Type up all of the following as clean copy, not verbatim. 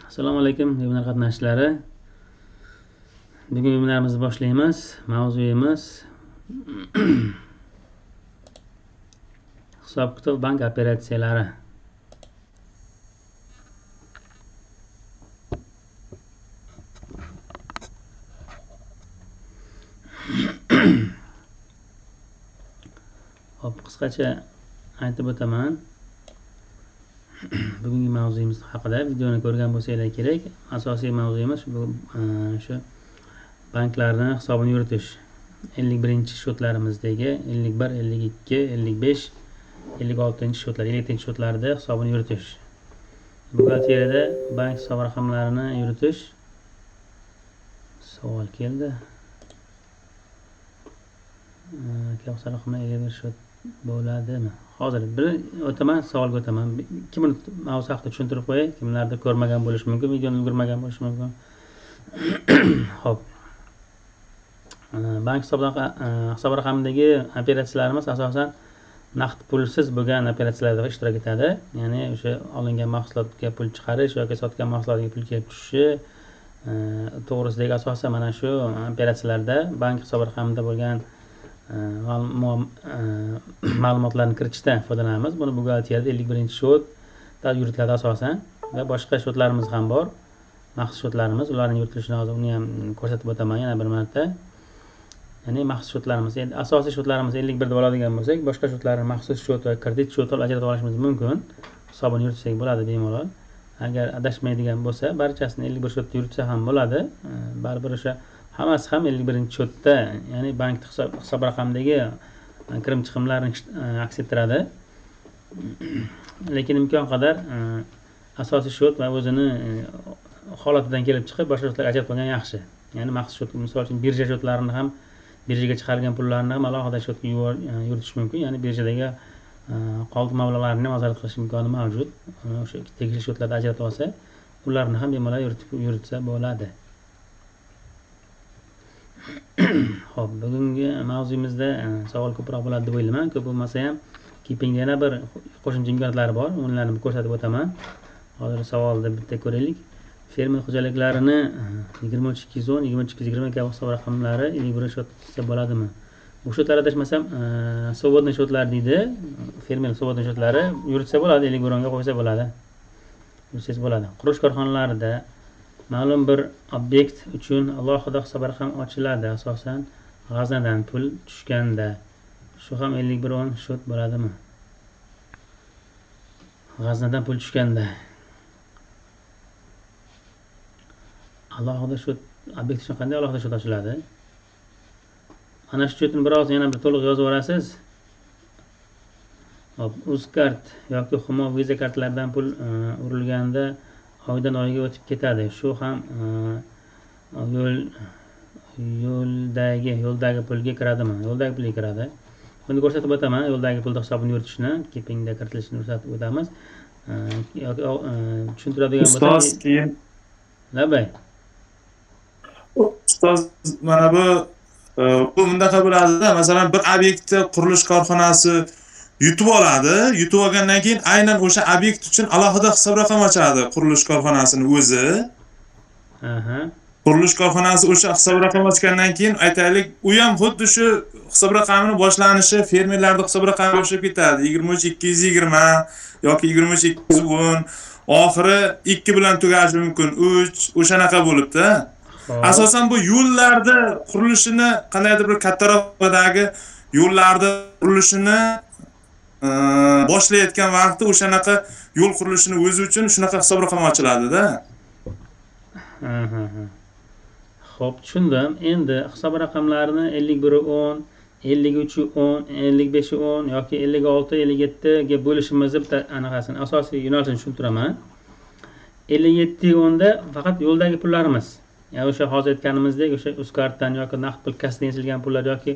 Assalomu alaykum webinar qatnashchilari. Bugun webinarimizni boshlaymiz. Mavzuyimiz hisob-kitob bank operatsiyalari. Hop, qisqacha aytib o'taman. Bugungi mavzuyimiz haqida videoni ko'rgan bo'lsanglar kerak. Asosiy mavzuyimiz shu banklarning hisobini yuritish. 51-shotlarimizdagi 51, 52, 55, 56-shotlar, 57-shotlarda hisobini yuritish. Buxgalteriyada bank hisob raqamlarini yuritish. Savol keldi. Hisob raqamlar 51 shot bo'ladimi? Hozir bir o'taman, savolga o'taman. 2 minut mavzu haqida tushuntirib qo'yay. Kimlardir ko'rmagan bo'lishi mumkin, videoni ulgurmagan bo'lishi mumkin. Xo'p. Bank hisob raqamidagi operatsiyalarimiz asosan naqd pulsiz bo'lgan operatsiyalarda ishtirok etadi. Ya'ni o'sha olingan mahsulotga pul chiqarish yoki sotgan mahsulotga pul kelib tushishi to'g'risidagi asosan mana shu operatsiyalarda bank hisob raqamida bo'lgan ma'lumotlarni kiritishda foydalanamiz. Buni buxgalteriyada 51-shotda yuritiladi asosan va boshqa shotlarimiz ham bor. Maxsus shotlarimiz, ularning yuritilishini hozir uni ham ko'rsatib o'taman yana bir marta. Ya'ni maxsus shotlarimiz, endi asosiy shotlarimiz 51 deb oladigan bo'lsak, boshqa shotlarni maxsus shot va kredit shot qilib ajratib olishimiz mumkin. Hisobini yuritsak bo'ladi bemalol. Agar adashmaydigan bo'lsa, barchasini 51 shotda yuritsa ham bo'ladi. Baribir o'sha hammasi ham 51-shotda, ya'ni bank hisob raqamidagi kirim chiqimlarni aks ettiradi. Lekin imkon qadar asosiy shot va o'zini holatidan kelib chiqib boshqa shotlarga ajratib olgan yaxshi. Ya'ni maxsus shot, misol uchun birja shotlarini ham, birjaga chiqargan pullarni ham alohida shotga yuritish mumkin. Ya'ni birjadagi qoldiq mablag'larni nazorat qilish imkoni mavjud. O'sha tegishli shotlarda ajratib olsa, ularni ham bemalol yuritsa bo'ladi. Xo'p, bugungi mavzuyimizda savol ko'proq bo'ladi deb o'ylayman. Ko'p bo'lmasa ham Keepingda yana bir qo'shimcha imkoniyatlari bor. Ularni ko'rsatib o'taman. Hozir savolni bitta ko'raylik. Fermer xo'jaliklarini 23210, 23220 kabi hisob raqamlari 51 shotda bo'ladimi? Bu shotlar adashmasam svobodniy shotlar deydi. Fermer svobodniy shotlari yuritsa bo'ladi, 51 ga qo'ysa bo'ladi. Yurtsangiz bo'ladi. Qurilish korxonalarida ma'lum bir obyekt uchun alohida hisob raqam ochiladi, asosan g'aznadan pul tushganda. Shu ham 51 shot bo'ladimi? G'aznadan pul tushganda alohida shot obyekt uchun qanday alohida shot ochiladi? Mana shu shotni biroz yana bir to'liq yozib olasiz. Hop, Uzkart yoki Humo Visa kartalaridan pul urilganda oydan oyga o'tib ketadi. Shu ham yo'ldagi pulga kiradimi? Yo'ldagi pulga kiradi. Buni ko'rsatib o'taman. Yo'ldagi pulda hisobini yuritishni, Keepingda kiritilishini ko'rsatib o'tamiz. Yoki tushuntiradigan bo'lsa, ustoz keyin labay. ustoz mana bu bundaqa bo'ladi-da, masalan bir obyektni qurilish korxonasi yutib oladi. Yutib olgandan keyin aynan o'sha obyekt uchun alohida hisob raqam ochadi qurilish korxonasini o'zi. Qurilish korxonasi o'sha hisob raqam ochgandan keyin aytaylik, u ham xuddi shu hisob raqamini boshlanishi fermerlarning hisob raqamiga o'xshab ketadi. 23220 yoki 23210, oxiri 2 bilan tugashi mumkin, 3 o'shanaqa bo'libdi. Asosan bu yo'llarda qurilishini, qandaydir bir kattaroqdagi yo'llarda qurilishini boshlayotgan vaqtda o'shanaqa yo'l qurilishini o'zi uchun shunaqa hisob raqam ochiladi-da. Xo'p, tushundim. Endi hisob raqamlarini 5110, 5310, 5510 yoki 56, 57 ga bo'lishimizni bitta anaqasini, asosiy yo'nalishini tushuntiraman. 5710da faqat yo'ldagi pullarimiz. Ya'ni o'sha hozir aytganimizdek, o'sha Uzkartdan yoki naqd pul kassadan yechilgan pullar yoki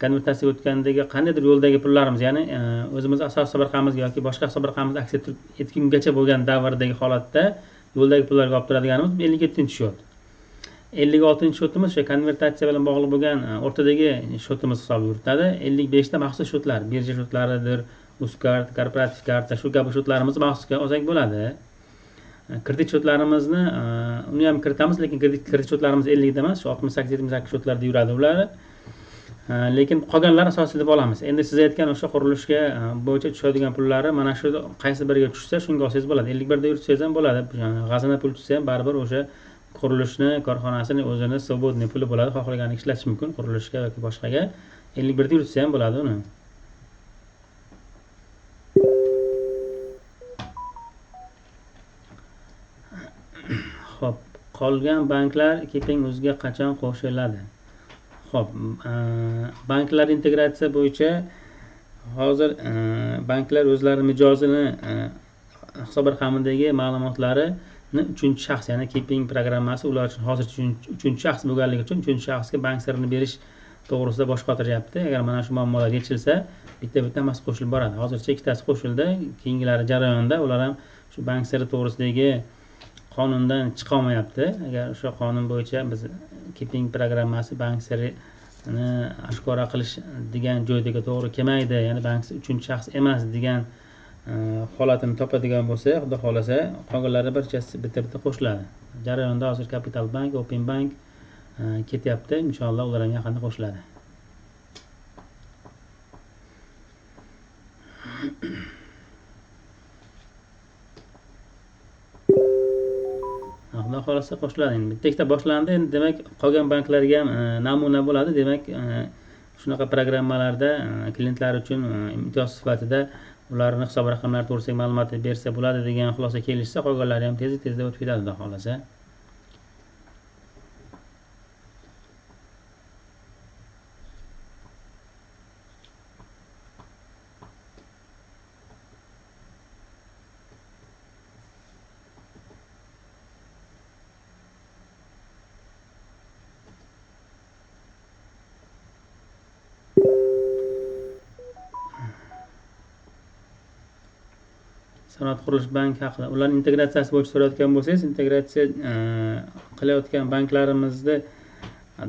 konvertatsiya o'tgandagi qandaydir yo'ldagi pullarimiz, ya'ni o'zimiz asosiy hisob raqamimizga yoki boshqa hisob raqamimizga aks etgungacha bo'lgan davrdagi holatda yo'ldagi pullarga olib turadiganimiz 57-shot. 56-shotimiz o'sha konvertatsiya bilan bog'liq bo'lgan o'rtadagi shotimiz hisobi yuritadi. 55da maxsus shotlar, birja shotlaridir, Uzkart, korporativ karta, shu kabi shotlarimizni maxsusga olsak bo'ladi. kredit счетlarimizni uni ham kiritamiz, lekin kredit счетlarimiz 50 emas, shu 68-78 счетlarda yuradi ular. Lekin qolganlar asosiy deb olamiz. Endi siz aytgan o'sha qurilishga bo'yicha tushadigan pullari mana shu qaysi biriga tushsa shunga olsangiz bo'ladi. 51 da yuritsangiz ham bo'ladi. G'azana pul tushsa ham baribir o'sha qurilishni korxonasini o'zini свободный puli bo'ladi. Xohlaganini ishlatish mumkin qurilishga yoki boshqaga. 51 da yuritsa ham bo'ladi uni. Xo'p, qolgan banklar Keeping o'ziga qachon qo'shiladi? Xo'p, banklar integratsiya bo'yicha hozir banklar o'zlarining mijozini hisob raqamidagi ma'lumotlarini 3-shaxs, ya'ni Keeping programmasi ular uchun hozircha 3-shaxs bo'lganligi uchun 3-shaxsga bank sirini berish to'g'risida bosh qotiryapti. Agar mana shu muammolar yechilsa, bitta hammasi qo'shilib boradi. Hozircha ikkitasi qo'shildi, keyingilari jarayonda. Ular ham shu bank siri to'g'risidagi qonundan chiqa olmayapti. Agar o'sha qonun bo'yicha biz Keeping programmasi bank sirini oshkora qilish degan joyga to'g'ri kelmaydi, ya'ni bank 3-shaxs emas degan holatini topadigan bo'lsa, xudo xolasa, qolganlari barchasi bitta qo'shiladi. Jarayonda hozir Capital Bank, Open Bank ketyapti. Inshaalloh ular ham yaqinda qo'shiladi. Xudo xolasa qo'shiladi. Endi bitta ikkita boshlandi. Endi demak, qolgan banklarga ham namuna bo'ladi. Demak, shunaqa programmalarda klientlar uchun imtiyoz sifatida ularning hisob raqamlari to'g'risidagi ma'lumotni bersa bo'ladi degan xulosa kelishsa, qolganlari ham tezda o'tib ketadi, xudo xolasa. Sanoat qurilish bank haqida ular integratsiyasi bo'yicha so'rayotgan bo'lsangiz, integratsiya qilayotgan banklarimizni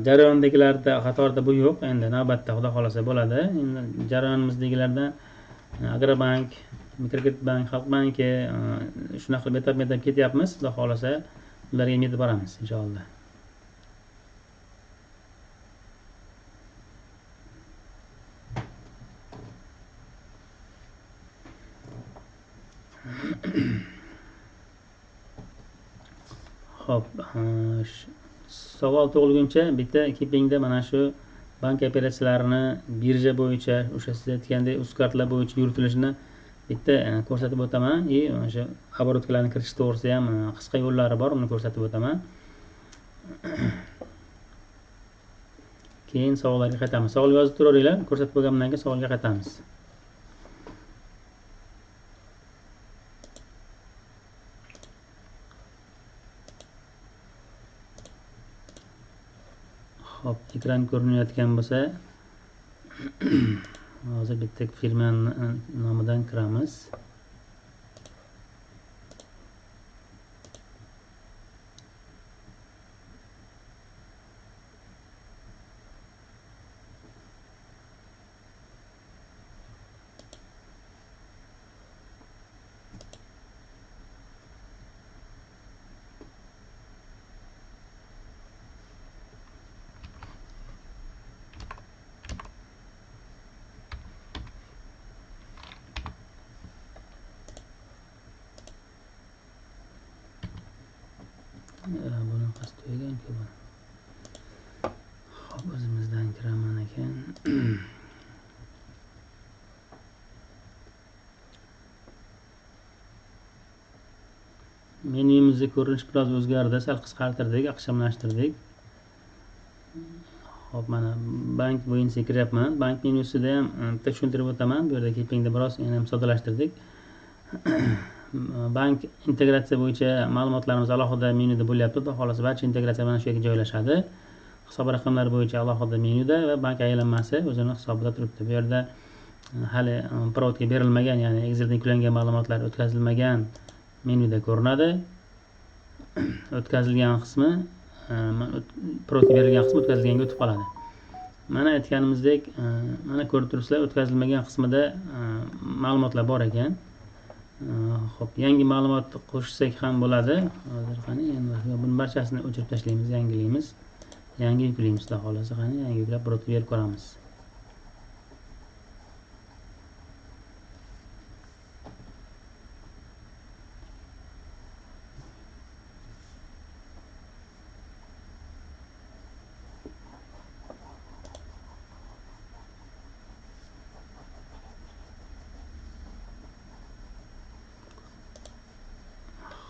jarayondagilarda qatorida bu yo'q. Endi navbatda xudo xolasa bo'ladi. Endi jarayonimizdagilardan Agrobank, Mikrokredit bank, Xalq banki shunaqa qilib etap ketyapmiz. Xudo xolasa ularga yetib boramiz inshaalloh. Xo'p, savol tug'ilguncha bitta Keepingda mana shu bank operatsiyalarini birja bo'yicha, o'sha siz aytgandek UzCardlar bo'yicha yuritilishini bitta ko'rsatib o'taman. O'sha оборотlarni kirish to'g'risida ham qisqa yo'llari bor, uni ko'rsatib o'taman. Keyin savollarga qaytamiz. Savol yozib turaveringlar, ko'rsatib bo'lgandan keyin savolga qaytamiz. Hop, ekran ko'rinayotgan bo'lsa, hozir bitta firma nomidan kiramiz. Bunaqasi tugagan-ku bu. Xo'p, o'zimizdan kiraman ekan. Menyumizning ko'rinishi biroz o'zgardi, sal qisqartirdik, aqshamlashtirdik. Xo'p, mana bank bo'yicha kiryapman. Bank menyusida ham bitta tushuntirib o'taman. Bu yerda Keepingda biroz yana ham soddalashtirdik. Bank integratsiya bo'yicha ma'lumotlarimiz alohida menyuda bo'lyapti. Xudo xolasa barcha integratsiya mana shu yerga joylashadi. Hisob raqamlari bo'yicha alohida menyuda va bank aylanmasi o'zini hisobida turibdi. Bu yerda hali provodga berilmagan, ya'ni Exceldan yuklangan ma'lumotlar o'tkazilmagan menyuda ko'rinadi. O'tkazilgan qismi provodga berilgan qismi o'tkazilganga o'tib qoladi. Mana aytganimizdek, mana ko'rib turibsizlar, o'tkazilmagan qismida ma'lumotlar bor ekan. Xo'p, yangi ma'lumot qo'shsak ham bo'ladi. Hozir qani endi buni barchasini o'chirib tashlaymiz, yangilaymiz. Yangi yuklaymiz, xudo xolasa qani yangi yuklab birotga berib ko'ramiz.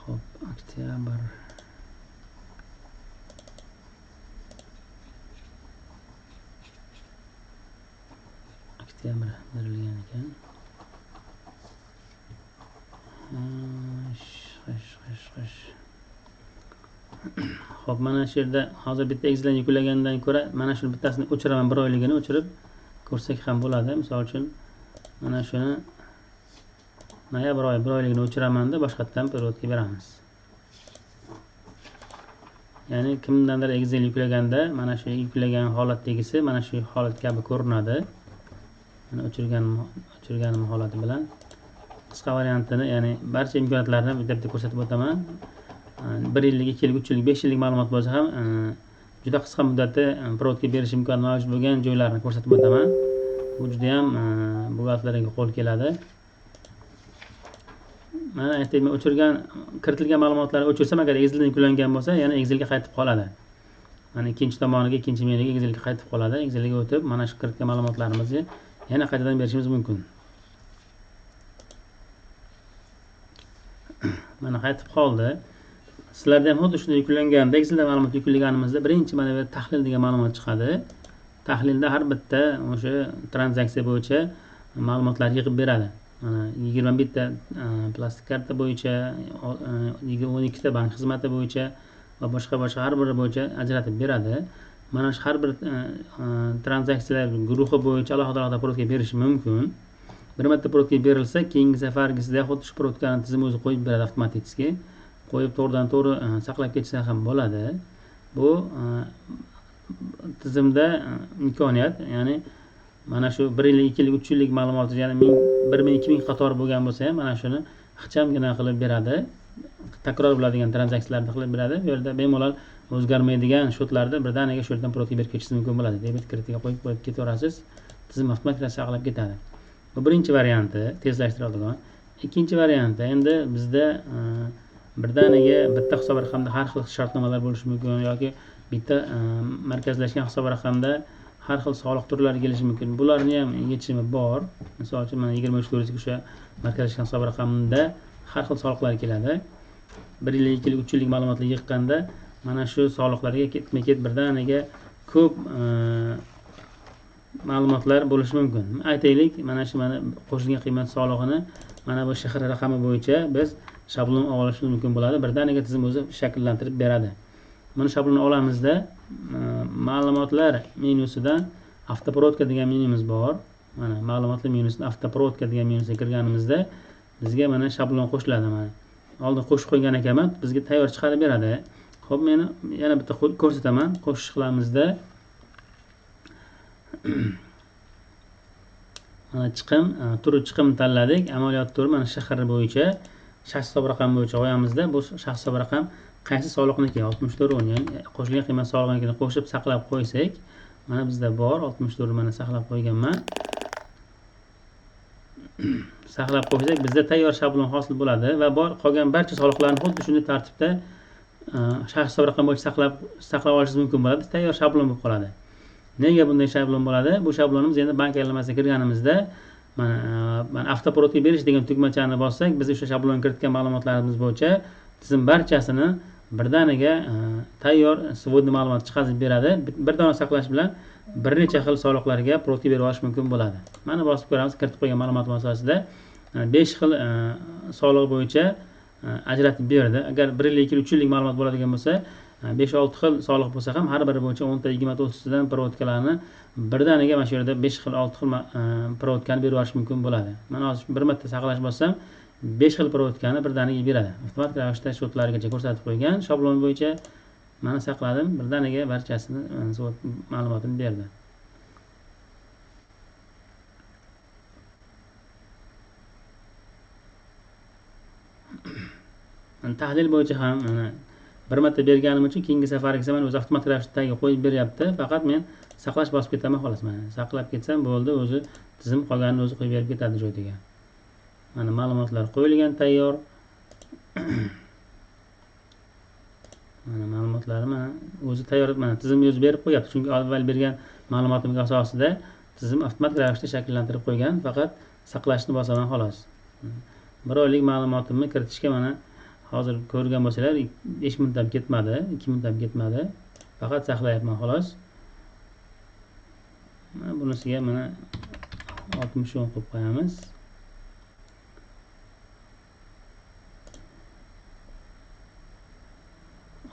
Xo'p, oktyabr berilgan ekan. Xo'p, mana shu yerda hozir bitta Excel yuklagandan ko'ra mana shu bittasini o'chiraman, bir oyligini o'chirib ko'rsak ham bo'ladi. Misol uchun mana shuni noyabr oyi bir oyligini o'chiraman-da boshqatdan periodga beramiz. Ya'ni kimdandir Excel yuklaganda mana shu yuklagan holatdagisi mana shu holat kabi ko'rinadi. Mana o'chirganim holati bilan qisqa variantini, ya'ni barcha imkoniyatlarni bitta ko'rsatib o'taman. 1 yillik, 2 yillik, 3 yillik, 5 yillik ma'lumot bo'lsa ham juda qisqa muddatda periodga berish imkoni mavjud bo'lgan joylarni ko'rsatib o'taman. Bu juda ham buxgalterlarga qo'l keladi. Mana aytaymi, kiritilgan ma'lumotlarni o'chirsam agar Exceldan yuklangan bo'lsa, yana Excelga qaytib qoladi. Mana ikkinchi tomoniga, ikkinchi meniga Excelga qaytib qoladi. Excelga o'tib, mana shu kiritgan ma'lumotlarimizni yana qaytadan berishimiz mumkin. Mana qaytib qoldi. Sizlarda ham xuddi shunday yuklanganda, Excelda ma'lumot yuklaganimizda birinchi mana bu tahlil degan ma'lumot chiqadi. Tahlilda har bitta o'sha tranzaksiya bo'yicha ma'lumotlar yig'ib beradi. Mana 21 ta plastik karta bo'yicha, 12 ta bank xizmati bo'yicha va boshqa har biri bo'yicha ajratib beradi. Mana shu har bir tranzaksiyalar guruhi bo'yicha alohida periodga berish mumkin. Bir marta periodga berilsa, keyingi safargisida xuddi shu periodlarni tizim o'zi qo'yib beradi avtomatik. Qo'yib to'g'ridan-to'g'ri saqlab ketsa ham bo'ladi. Bu tizimda imkoniyat, ya'ni mana shu 1 yillik, 2 yillik, 3 yillik ma'lumot, ya'ni 1000, 2000 qator bo'lgan bo'lsa ham mana shuni ixchamgina qilib beradi. Takror bo'ladigan tranzaksiyalarni qilib beradi. Bu yerda bemalol o'zgarmaydigan shotlarni birdaniga shu yerdan periodga berib ketishingiz mumkin bo'ladi. Debet kreditga qo'yib ketaverasiz. Tizim avtomatik saqlab ketadi. Bu birinchi varianti, tezlashtiradigan. Ikkinchi varianti, endi bizda birdaniga bitta hisob raqamda har xil shartnomalar bo'lishi mumkin yoki bitta markazlashgan hisob raqamda har xil soliq turlari kelishi mumkin. Bularni ham yechimi bor. Misol uchun mana 23 to'g'risiga o'sha markazlashgan hisob raqamida har xil soliqlar keladi. 1 yillik, 2 yillik, 3 yillik ma'lumotlarni yig'ganda mana shu soliqlarga ketma-ket birdaniga ko'p ma'lumotlar bo'lishi mumkin. Aytaylik, mana shu qo'shilgan qiymat solig'ini mana bu shahar raqami bo'yicha biz shablon olishimiz mumkin bo'ladi. Birdaniga tizim o'zi shakllantirib beradi. Mana shablonni olamizda ma'lumotlar menyusidan avtopirodka degan menyumiz bor. Mana ma'lumotlar menyusidan avtopirodka degan menyusiga kirganimizda bizga mana shablon qo'shiladi. Mana oldin qo'shib qo'ygan ekanman, bizga tayyor chiqarib beradi. Xo'p, men yana bitta ko'rsataman. Qo'shish qilamizda mana chiqim tanladik. Amaliyot turi mana shahar bo'yicha, shaxs hisob raqami bo'yicha qo'yamizda. Bu shaxs hisob raqam qaysi soliqniki? 64 o'rn, ya'ni qo'shilgan qiymat solig'inikini qo'shib saqlab qo'ysak, mana bizda bor 64 mana saqlab qo'yganman. Saqlab qo'ysak, bizda tayyor shablon hosil bo'ladi va bor qolgan barcha soliqlarni xuddi shunday tartibda shaxs hisob raqami bo'yicha saqlab olishingiz mumkin bo'ladi. Tayyor shablon bo'lib qoladi. Nega bunday shablon bo'ladi? Bu shablonimiz endi bank aylanmasiga kirganimizda mana avtopirodga berish degan tugmachani bossak, biz o'sha shablon kiritgan ma'lumotlarimiz bo'yicha tizim barchasini birdaniga tayyor svodniy ma'lumot chiqazib beradi. Bir dona saqlash bilan bir necha xil soliqlarga periodga berib olish mumkin bo'ladi. Mana bosib ko'ramiz, kiritib qo'ygan ma'lumot asosida 5 xil soliq bo'yicha ajratib berdi. Agar 1 yillik, 2 yillik, 3 yillik ma'lumot bo'ladigan bo'lsa, 5-6 xil soliq bo'lsa ham har biri bo'yicha 10 ta, 20 ta, 30 tadan periodkalarni birdaniga mana shu yerda 5 xil, 6 xil periodkani berib olish mumkin bo'ladi. Mana hozir bir marta saqlash bossam 5 xil periodkani birdaniga beradi. Avtomatik ravishda shotlargacha ko'rsatib qo'ygan shablon bo'yicha mana saqladim, birdaniga barchasini ma'lumotini berdi. tahlil bo'yicha ham mana bir marta berganim uchun keyingi safargi esa mana o'zi avtomatik ravishda qo'yib beryapti. Faqat men saqlash bosib ketaman xolos. Mana saqlab ketsam bo'ldi, o'zi tizim qolganini o'zi qo'yib berib ketadi joyiga. Mana ma'lumotlar qo'yilgan tayyor. Mana ma'lumotlarni mana o'zi tayyor, mana tizimni o'zi berib qo'yapti. Chunki avval bergan ma'lumotimga asosida tizim avtomatik ravishda shakllantirib qo'ygan. Faqat saqlashni bosaman xolos. Bir oylik ma'lumotimni kiritishga mana hozir ko'rgan bo'lsalar 5 minut ham ketmadi, 2 minut ham ketmadi. Faqat saqlayapman xolos. Mana bunisiga mana 60 qo'yib qo'yamiz.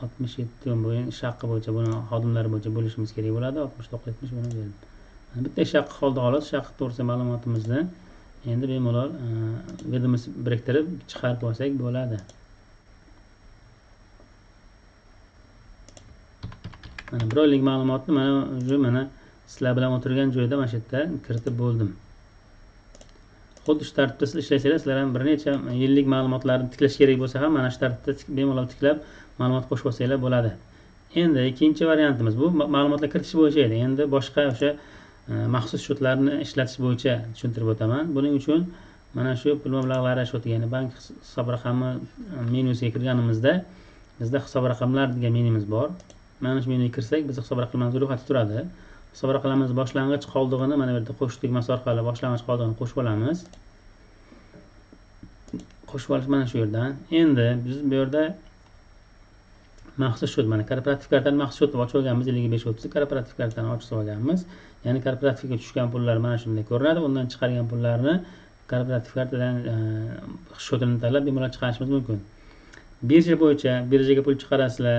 Altmış yetti bo'yin ish haqi bo'yicha buni xodimlar bo'yicha bo'lishimiz kerak bo'ladi. 69-70 buni berdim. Bitta ish haqi qoldi xolos. Ish haqi to'g'risida ma'lumotimizni endi bemalol vedомость biriktirib chiqarib olsak bo'ladi. Mana bir oylik ma'lumotni mana sizlar bilan o'tirgan joyda mana shu yerda kiritib bo'ldim. Xuddi shu tartibda siz ishlaysanglar, sizlar ham bir necha yillik ma'lumotlarni tiklash kerak bo'lsa ham mana shu tartibda bemalol tiklab ma'lumot qo'shib olsanglar bo'ladi. Endi ikkinchi variantimiz bu ma'lumotlar kiritish bo'yicha edi. Endi boshqa o'sha maxsus shotlarni ishlatish bo'yicha tushuntirib o'taman. Buning uchun mana shu pul mablag'lari shoti, ya'ni bank hisob raqami menyusiga kirganimizda bizda hisob raqamlar degan menyumiz bor. Mana shu menyuga kirsak, biz hisob raqamlarimiz ro'yxati turadi. Hisob raqamlarimiz boshlang'ich qoldig'ini mana bu yerda qo'sh tugmasi orqali boshlang'ich qoldig'ini qo'shib olamiz. Qo'shib olish mana shu yerdan. Endi biz bu yerda maxsus shot, mana korporativ kartani maxsus shot deb ochib olganmiz. 5530 korporativ kartani ochib olganmiz. Ya'ni korporativga tushgan pullar mana shunday ko'rinadi. Undan chiqargan pullarni korporativ kartadan shotini tanlab bemalol chiqarishimiz mumkin. Birja bo'yicha birjaga pul chiqarasizlar,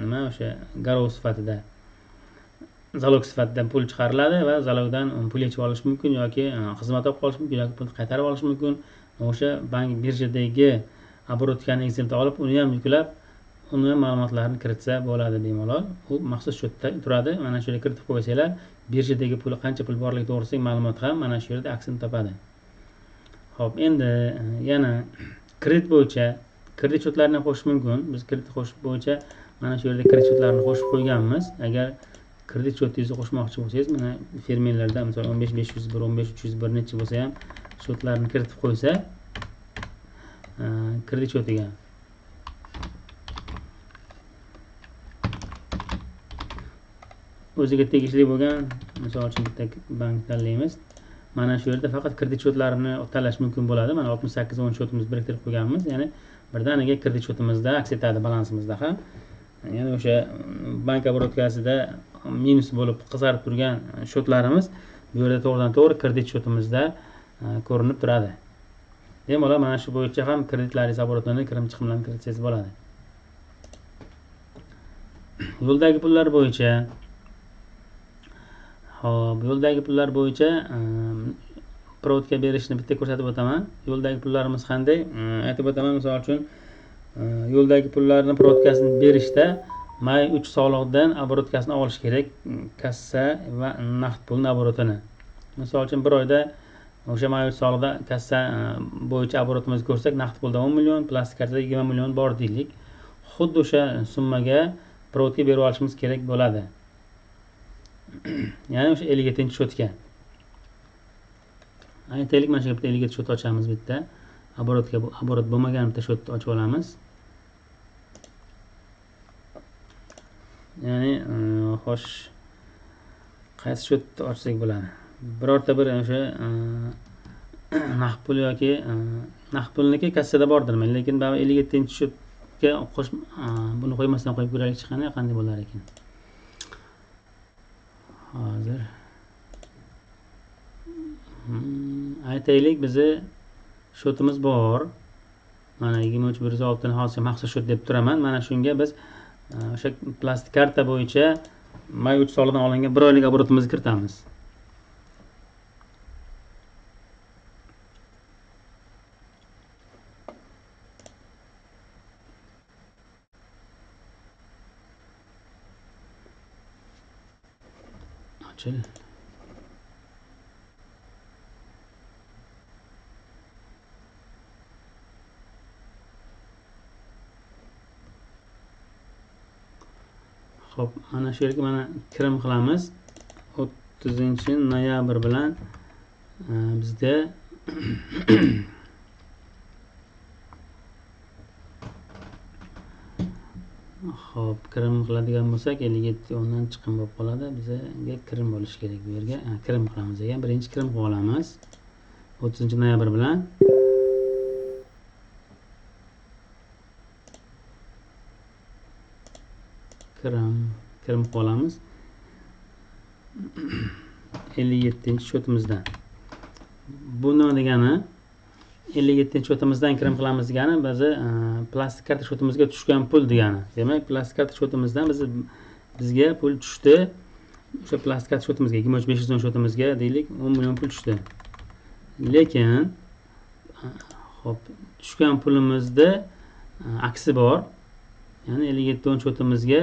nima o'sha garov sifatida, zalog sifatida pul chiqariladi va zalogdan pul yechib olish mumkin yoki xizmat olib qolish mumkin yoki pul qaytarib olish mumkin. O'sha bank birjadagi обороткani Excel'da olib, uni ham yuklab, uni ma'lumotlarini kiritsa bo'ladi bemalol. U maxsus shotda turadi. Mana shu yerga kiritib qo'ysanglar, birjadagi pul qancha pul borligi to'g'risidagi ma'lumot ham mana shu yerda aksini topadi. Xo'p, endi yana kredit bo'yicha kredit shotlarini qo'shish mumkin. Biz kredit qo'shish bo'yicha mana shu yerda kredit shotlarini qo'shib qo'yganmiz. Agar kredit shotingizni qo'shmoqchi bo'lsangiz, mana fermerlarda misol 15501, 15301 necha bo'lsa ham shotlarni kiritib qo'ysa, kredit shotiga o'ziga tegishli bo'lgan, misol uchun bitta bank tanlaymiz. Mana shu yerda faqat kredit shotlarini tanlash mumkin bo'ladi. Mana 6810 shotimiz biriktirib qo'yganmiz. Ya'ni birdaniga kredit shotimizda aks etadi, balansimizda ham. Ya'ni o'sha bank oborotkasida minus bo'lib qizarib turgan shotlarimiz bu yerda to'g'ridan-to'g'ri kredit shotimizda ko'rinib turadi. Bemalol mana shu bo'yicha ham kreditlaringiz oborotini kirim-chiqimlarni kiritsangiz bo'ladi. Yo'ldagi pullar bo'yicha Xo'p, yo'ldagi pullar bo'yicha provodga berishni bitta ko'rsatib o'taman. Yo'ldagi pullarimiz qanday? Aytib o'taman. Misol uchun yo'ldagi pullarni provodkasini berishda may 3 soliqdan oborotkasini olish kerak, kassa va naqd pulning oborotini. Misol uchun bir oyda o'sha may 3 soliqda kassa bo'yicha oborotimizni ko'rsak, naqd pulda 10 million, plastik kartada 20 million bor deylik. Xuddi o'sha summaga provodga berib olishimiz kerak bo'ladi. Ya'ni o'sha 57-shotga. Aytaylik, mana shu yerda 57 shot ochamiz bitta. Oborot bo'lmagan bitta shotni ochib olamiz. Ya'ni xo'sh, qaysi shotni ochsak bo'ladi? Birorta bir o'sha naqd pul yoki naqd pulniki kassada bordir, lekin bu 57-shotga buni qo'ymasdan qo'yib ko'raylik chiqqanda qanday bo'lar ekan. Hozir aytaylik, bizi shotimiz bor. Mana 23106 ni hozir maxsus shot deb turaman. Mana shunga biz o'sha plastik karta bo'yicha may 3 soliqdan olingan 1 oylik oborotimizni kiritamiz. Ochil. Xo'p, mana shu yerga mana kirim qilamiz. 30-noyabr bilan bizda Xo'p, kirim qiladigan bo'lsak 57 chiqim bo'lib qoladi. Bizga kirim bo'lishi kerak bu yerga. Kirim qilamiz ekan. Birinchi kirim qilib olamiz. 30-noyabr bilan kirim qilib olamiz. 57-cho'timizdan. Bu nima degani? 57-cho'timizdan kirim qilamiz degani bizni plastik karta cho'timizga tushgan pul degani. Demak, plastik karta cho'timizdan bizga pul tushdi. O'sha plastik karta cho'timizga 23.510 cho'timizga deylik 10 million pul tushdi. Lekin xo'p, tushgan pulimizda aksi bor. Ya'ni 57 cho'timizga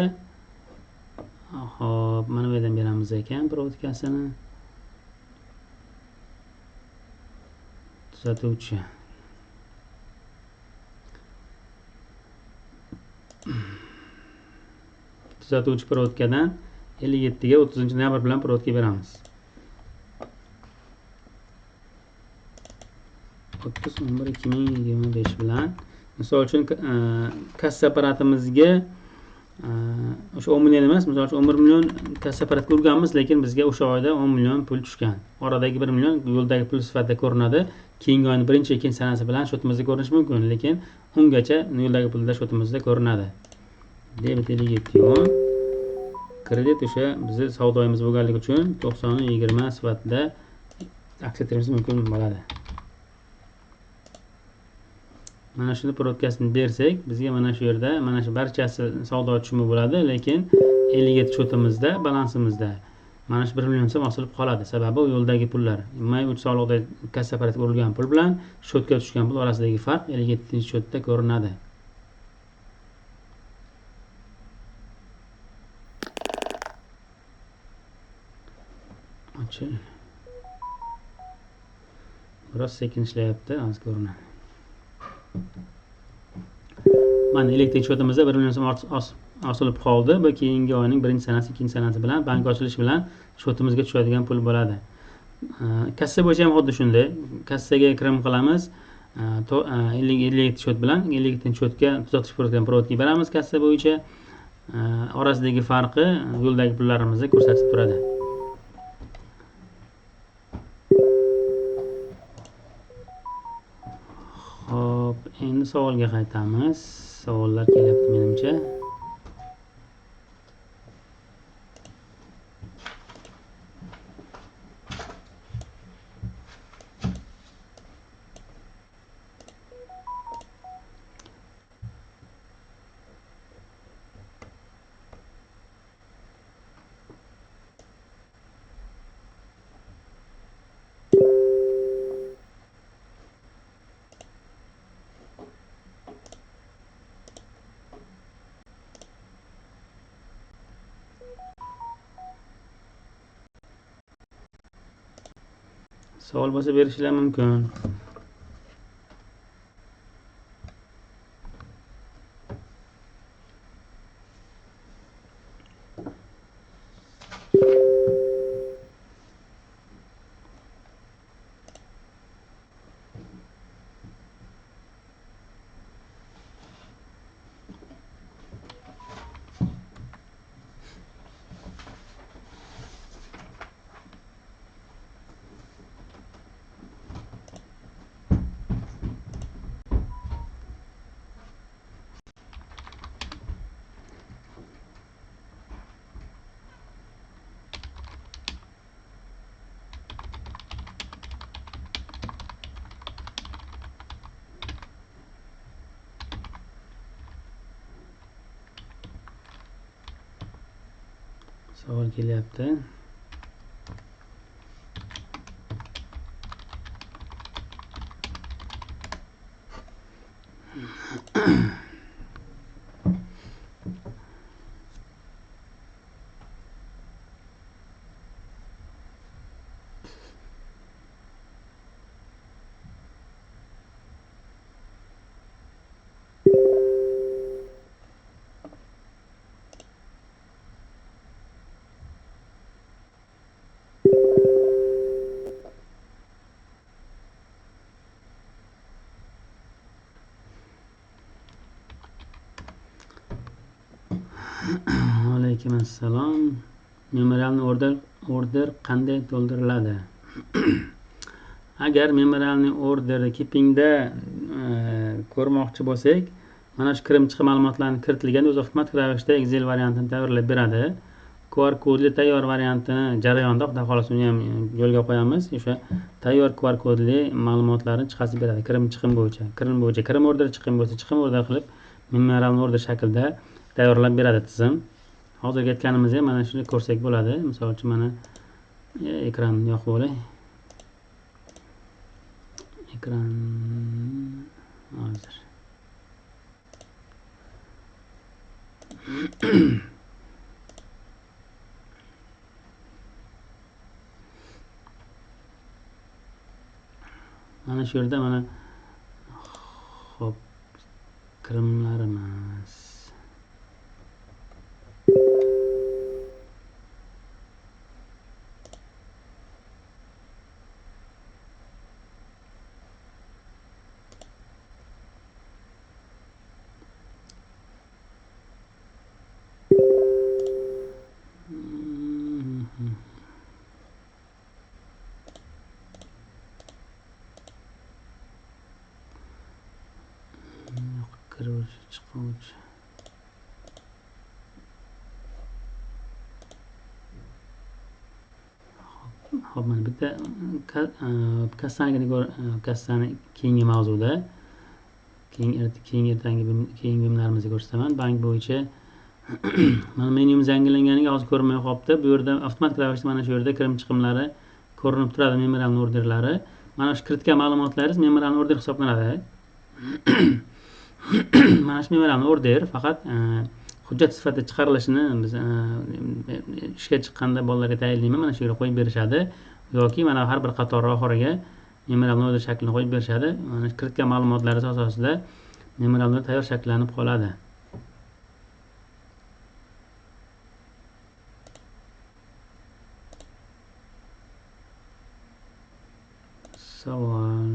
xo'p, mana bu yerdan beramiz ekan provodkasini. Tuzatuvchi. Tuzatuvchi provodkadan 57 ga 30-noyabr bilan provodka beramiz. 30/11/2025 bilan misol uchun kassa apparatimizga o'sha 10 million emas, misol uchun 11 million kassa apparatga urganmiz, lekin bizga o'sha oyda 10 million pul tushgan. Oradagi 1 million yo'ldagi pul sifatida ko'rinadi. Keyingi oyning birinchi, ikkinchi sanasi bilan shotimizda ko'rinishi mumkin, lekin ungacha yo'ldagi pulda shotimizda ko'rinadi. Debet 57 kredit o'sha bizni savdoyimiz bo'lganligi uchun 90/20 sifatida aks ettirishimiz mumkin bo'ladi. Mana shuni provodkasini bersak, bizga mana shu yerda mana shu barchasi savdo tushumi bo'ladi, lekin 57 cho'timizda, balansimizda mana shu 1 million so'm osilib qoladi. Sababi u yo'ldagi pullar. May 3 soliqda kassa apparatiga urilgan pul bilan shotga tushgan pul orasidagi farq 57-shotda ko'rinadi. Ochil. Biroz sekin ishlayapti, hozir ko'rinadi. Mana 57-shotimizda 1 million so'm osilib qoldi. Bu keyingi oyning birinchi sanasi, ikkinchi sanasi bilan bank ochilishi bilan shotimizga tushadigan pul bo'ladi. Kassa bo'yicha ham xuddi shunday. Kassaga kirim qilamiz. 57 shot bilan 57-shotga tuzatish provodka beramiz kassa bo'yicha. Orasidagi farqi yo'ldagi pullarimizni ko'rsatib turadi. Xo'p, endi savolga qaytamiz. Savollar kelyapti menimcha. Savol bo'lsa berishlar mumkin. Savol kelyapti. Alaykum assalom. Memorialni order qanday to'ldiriladi? Agar memorialni order keepingda ko'rmoqchi bo'lsak, mana shu kirim chiqim ma'lumotlarni kiritilgan o'zi avtomatik ravishda Excel variantini tayyorlab beradi. QR kodli tayyor variantini jarayonda xudo xolasa uni ham yo'lga qo'yamiz. O'sha tayyor QR kodli ma'lumotlarni chiqarib beradi. Kirim chiqim bo'yicha, kirim order, chiqim bo'lsa chiqim order qilib, memorialni order shaklda tayyorlab beradi tizim. Hozirgi aytganimizni mana shuni ko'rsak bo'ladi. Misol uchun mana ekranni yoqib olay. Ekran hozir. Mana shu yerda mana xo'p kirimlarimiz. Kiruvchi, chiquvchi. Xo'p, mana bitta kassani keyingi mavzuda keyingi buyumlarimizga ko'rsataman. Bank bo'yicha mana menyumiz yangilanganiga hozir ko'rinmay qolibdi. Bu yerda avtomatik ravishda mana shu yerda kirim chiqimlari ko'rinib turadi, memorial orderlari. Mana shu kiritgan ma'lumotlaringiz memorial order hisoblanadi. Mana shu memorial order faqat hujjat sifatida chiqarilishini biz ishga chiqqanda bolalarga tayinlayman, mana shu yerga qo'yib berishadi yoki mana har bir qator oxiriga memorial order shaklini qo'yib berishadi. Mana kiritgan ma'lumotlaringiz asosida memorial order tayyor shakllanib qoladi. Savol.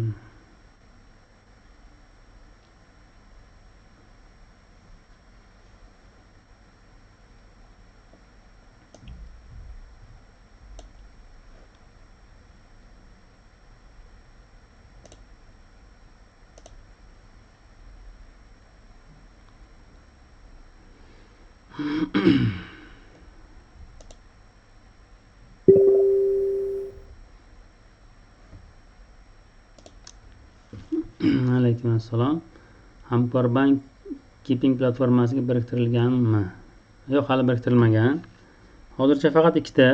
Alaykum assalom. Hamkorbank Keeping platformasiga biriktirilganmi? Yo'q, hali biriktirilmagan. Hozircha faqat ikkita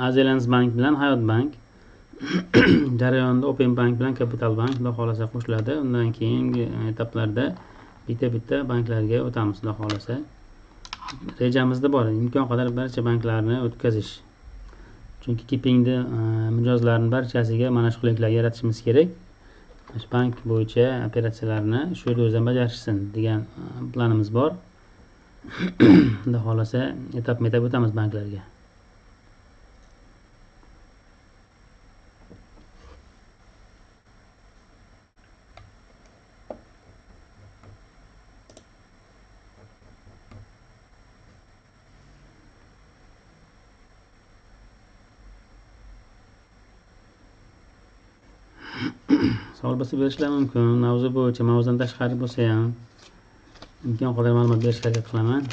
Azalens Bank bilan Hayot Bank. Jarayonda Open Bank bilan Capital Bank xudo xolasa qo'shiladi. Undan keyingi etaplarda bitta banklarga o'tamiz xudo xolasa. Rejamizda bor, imkon qadar barcha banklarni o'tkazish. Chunki keepingda mijozlarning barchasiga mana shu qulayliklarni yaratishimiz kerak. Bank bo'yicha operatsiyalarni shu yerda o'zidan bajarishsin degan planimiz bor. Xudo xolasa etap-etap o'tamiz banklarga. Savol bo'lsa berishlar mumkin. Mavzu bo'yicha, mavzudan tashqari bo'lsa ham imkon qadar ma'lumot berishga harakat qilaman.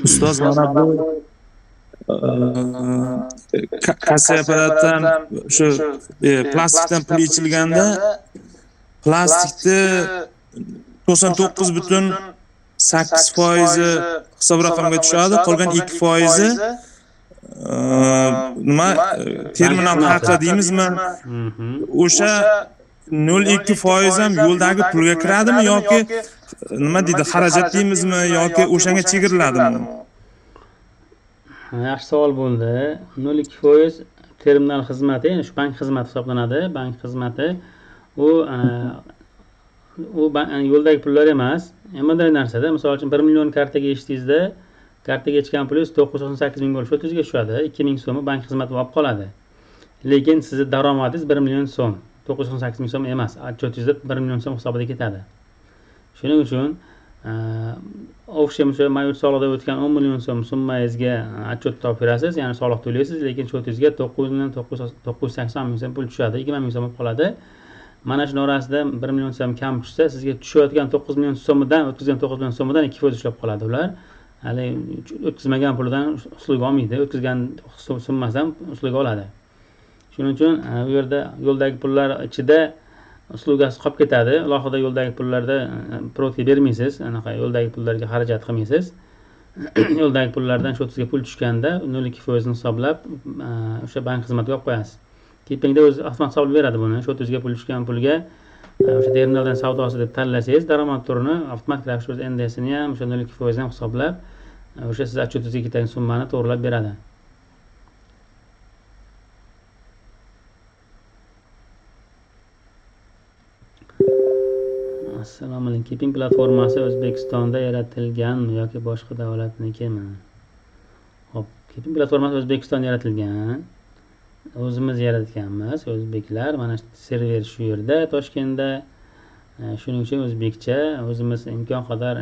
Ustoz, mana bu kassa apparatdan shu plastikdan pul yechilganda plastikni 99,8% hisob raqamga tushadi. Qolgan 2% nima terminal haqi deymizmi? O'sha 0,2% ham yo'ldagi pulga kiradimi yoki nima deydi, xarajat deymizmi yoki o'shanga chegiriladimi? Yaxshi savol bo'ldi. 0,2% terminal xizmati, ya'ni shu bank xizmati hisoblanadi. Bank xizmati u yo'ldagi pullar emas. Bunday narsada, misol uchun 1 million kartaga echdingizda, kartaga echgan pulingiz 998 ming bo'lib o'tizga tushadi. 2 ming so'mi bank xizmati olib qoladi. Lekin sizning daromadingiz 1 million so'm, 998 ming so'm emas. Otchotingizda 1 million so'm hisobida ketadi. Shuning uchun o'sha mayur soliqda o'tgan 10 million so'm summangizga otchot topib berasiz, ya'ni soliq to'laysiz, lekin shotingizga 980 ming so'm pul tushadi, 20 ming so'm qoladi. Mana shu orasida 1 million so'm kam tushsa, sizga tushayotgan 9 million so'midan, o'tkazgan 9 million so'midan 2% ushlab qoladi ular. Hali o'tkazmagan pulidan usluga olmaydi, o'tkazgan summasidan usluga oladi. Shuning uchun u yerda yo'ldagi pullar ichida uslugasi qolib ketadi. Alohida yo'ldagi pullarda profit bermaysiz, anaqa yo'ldagi pullarga xarajat qilmaysiz. Yo'ldagi pullardan shotizga pul tushganda 0,2% ni hisoblab o'sha bank xizmatiga olib qo'yasiz. Keypingda o'zi avtomat hisoblab beradi buni. Shotizga pul tushgan pulga o'sha terminaldan savdosi deb tanlasangiz, daromad turini avtomatik ravishda o'z NDSini ham o'sha 0,2% ham hisoblab o'sha siz otchotingizga ketgan summani to'g'rilab beradi. Assalomu alaykum. Keeping platformasi O'zbekistonda yaratilganmi yoki boshqa davlatnikimi? Xo'p, Keeping platformasi O'zbekistonda yaratilgan. O'zimiz yaratganmiz, o'zbeklar. Mana server shu yerda, Toshkentda. Shuning uchun o'zbekcha o'zimiz imkon qadar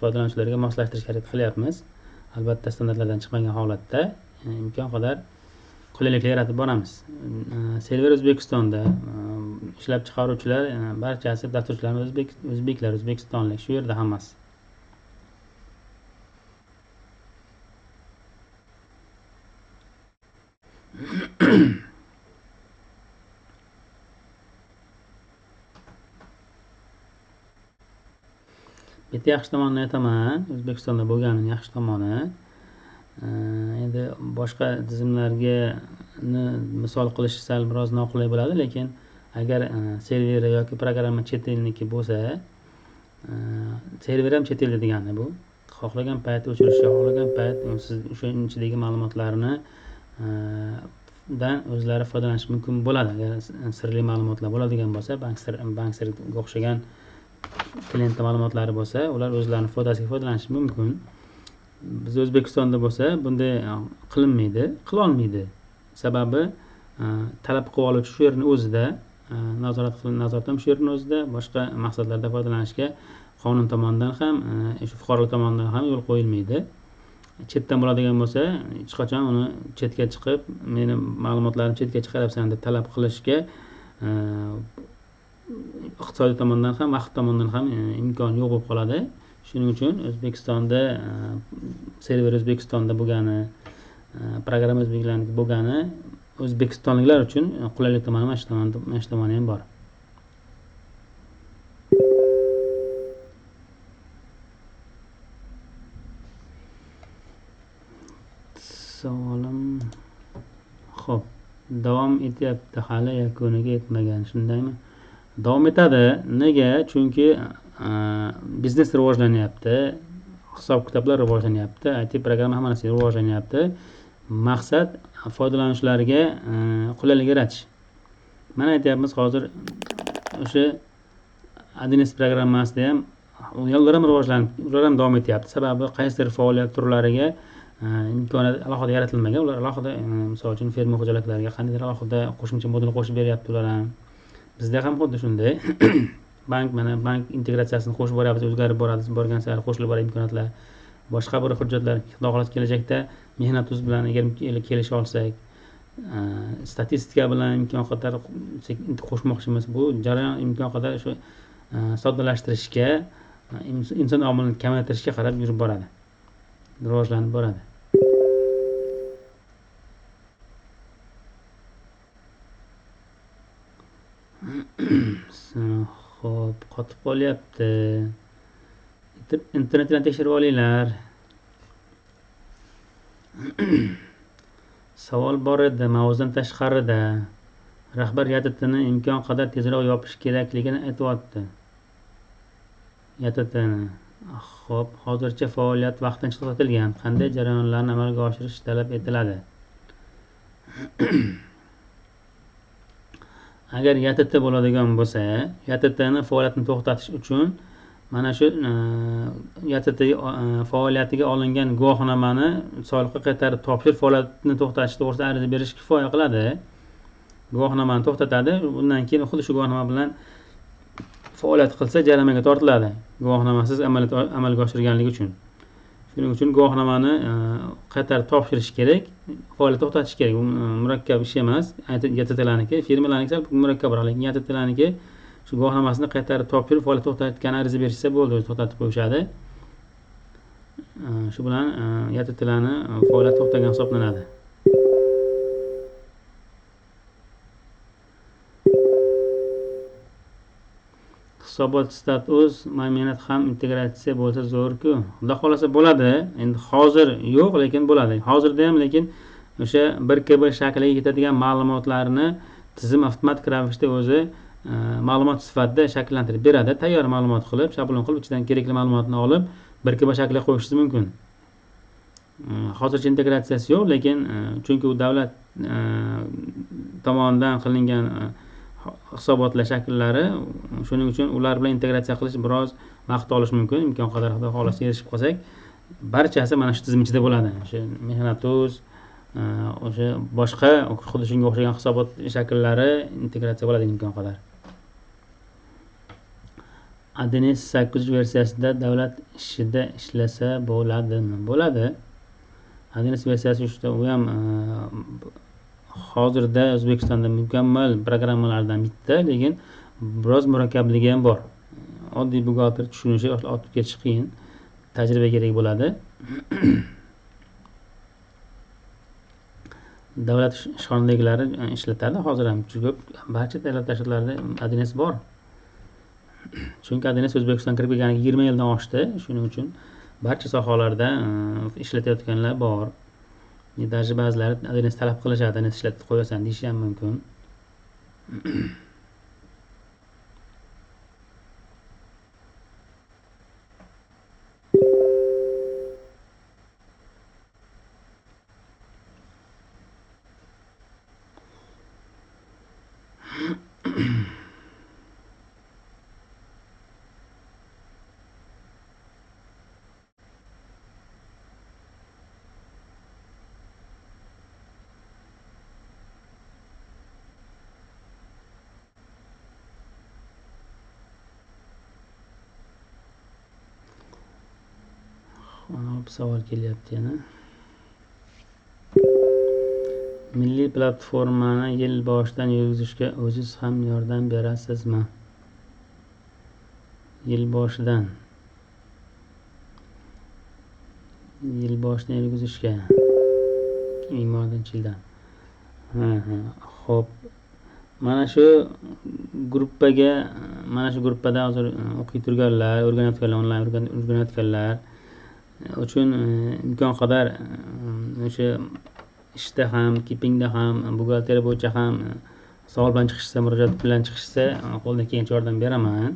foydalanuvchilarga moslashtirishga harakat qilyapmiz. Albatta standartlardan chiqmagan holatda imkon qadar qulayliklar yaratib boramiz. Server O'zbekistonda, ishlab chiqaruvchilar barchasi dasturchilarimiz o'zbeklar, o'zbekistonlik, shu yerda hammasi. Bitta yaxshi tomonini aytaman, O'zbekistonda bo'lganini yaxshi tomoni. Endi boshqa tizimlarga misol qilish sal biroz noqulay bo'ladi, lekin agar server yoki programma chet elniki bo'lsa, server ham chet elda degani bu. Xohlagan payt o'chirishga, xohlagan payt siz o'sha ichidagi ma'lumotlarni dan o'zlari foydalanish mumkin bo'ladi. Agar sirli ma'lumotlar bo'ladigan bo'lsa, bank siriga o'xshagan klient ma'lumotlari bo'lsa, ular o'zlarining foydasiga foydalanishi mumkin. Biz O'zbekistonda bo'lsa, bunday qilinmaydi, qilolmaydi. Sababi talab qilib oluvchi shu yerning o'zida, nazorat ham shu yerning o'zida, boshqa maqsadlarda foydalanishga qonun tomonidan ham, shu fuqarolar tomonidan ham yo'l qo'yilmaydi. Chetdan bo'ladigan bo'lsa, hech qachon uni chetga chiqib, meni ma'lumotlarimni chetga chiqaribsan deb talab qilishga iqtisodiy tomondan ham, vaqt tomondan ham imkon yo'q bo'lib qoladi. Shuning uchun O'zbekistonda server O'zbekistonda bo'lgani, programma o'zbeklarniki bo'lgani o'zbekistonliklar uchun qulaylik tomoni mana shu tomoni ham bor. Savolim xo'p, davom etyapti, hali yakuniga yetmagan, shundaymi? Davom etadi. Nega? Chunki biznes rivojlanyapti, hisob-kitoblar rivojlanyapti, IT programma hamma narsa rivojlanyapti. Maqsad foydalanuvchilarga qulaylik yaratish. Mana aytyapmiz, hozir o'sha 1S programmasida ham ular ham rivojlanib, ular ham davom etyapti. Sababi qaysidir faoliyat turlariga imkoniyat alohida yaratilmagan. Ular alohida, misol uchun fermer xo'jaliklariga qandaydir alohida qo'shimcha modul qo'shib beryapti ular ham. Bizda ham xuddi shunday. Bank integratsiyasini qo'shib boryapmiz, o'zgarib boradi, borgan sari qo'shilib boradi imkoniyatlar. Boshqa bir hujjatlar, xudo xohlasa kelajakda mehnat tuz bilan agar kelisha olsak, statistika bilan imkon qadar qo'shmoqchimiz. Bu jarayon imkon qadar shu soddalashtirishga, inson omilini kamaytirishga qarab yurib boradi, rivojlanib boradi. Xo'p, qotib qolyapti. Internetdan tekshirib olinglar. Savol bor edi, mavzudan tashqarida. Rahbar YTTni imkon qadar tezroq yopish kerakligini aytyapti. YTTni. Xo'p, hozircha faoliyat vaqtincha to'xtatilgan. Qanday jarayonlarni amalga oshirish talab etiladi? Agar YTT bo'ladigan bo'lsa, YTTni faoliyatini to'xtatish uchun mana shu YTT faoliyatiga olingan guvohnomani soliqqa qaytarib topshirib faoliyatni to'xtatish to'g'risida ariza berish kifoya qiladi. Guvohnomani to'xtatadi, undan keyin xuddi shu guvohnoma bilan faoliyat qilsa jarimaga tortiladi, guvohnomasiz amalga oshirganligi uchun. Shuning uchun guvohnomani qaytarib topshirish kerak, faoliyat to'xtatish kerak. Bu murakkab ish emas. YTTlarniki, firmalarniki murakkabroq, lekin YTTlarniki shu guvohnomasini qaytarib topshirib faoliyat to'xtatgan ariza berishsa bo'ldi, to'xtatib qo'yishadi. Shu bilan YTTlarni faoliyat to'xtagan hisoblanadi. Hisobot status ma'muriyat ham integratsiya bo'lsa zo'r-ku. Xudo xolasa bo'ladi. Endi hozir yo'q, lekin bo'ladi. Hozirda ham lekin o'sha 1KB shakliga ketadigan ma'lumotlarni tizim avtomatik ravishda o'zi ma'lumot sifatida shakllantirib beradi. Tayyor ma'lumot qilib, shablon qilib ichidan kerakli ma'lumotni olib 1KB shakliga qo'yishingiz mumkin. Hozircha integratsiyasi yo'q, lekin chunki u davlat tomonidan qilingan hisobotlar shakllari, shuning uchun ular bilan integratsiya qilish biroz vaqt olishi mumkin. Imkon qadar xudo xolasa erishib qolsak, barchasi mana shu tizim ichida bo'ladi. O'sha Mehnat.uz, o'sha boshqa xuddi shunga o'xshagan hisobot shakllari integratsiya bo'ladi imkon qadar. ADNS 8 versiyasida davlat ishida ishlasa bo'ladimi? Bo'ladi. ADNS versiyasi uchta, u ham hozirda O'zbekistonda mukammal programmalardan bitta, lekin biroz murakkabligi ham bor. Oddiy buxgalter tushunishi, olib ketish qiyin. Tajriba kerak bo'ladi. Davlat ishxonadagilari ishlatadi hozir ham. Chunki barcha davlat tashkilotlarida ADNS bor. Chunki ADNS O'zbekistonga kirib kelganiga 20 yildan oshdi. Shuning uchun barcha sohalarda ishlatayotganlar bor. Даже ba'zilari ADNS talab qilishadi, ADNS ishlatib qo'yasan deyishi ham mumkin. Savol kelyapti yana. Milliy platformani yil boshidan yurgizishga o'zingiz ham yordam berasizmi? Yil boshidan yurgizishga 2010-yildan. Xo'p. Mana shu gruppada hozir o'qiy turganlar, o'rganayotganlar, onlayn o'rganayotganlar uchun imkon qadar o'sha ishda ham, keepingda ham, buxgalteriya bo'yicha ham savol bilan chiqishsa, murojaat bilan chiqishsa, qo'ldan kelgancha yordam beraman.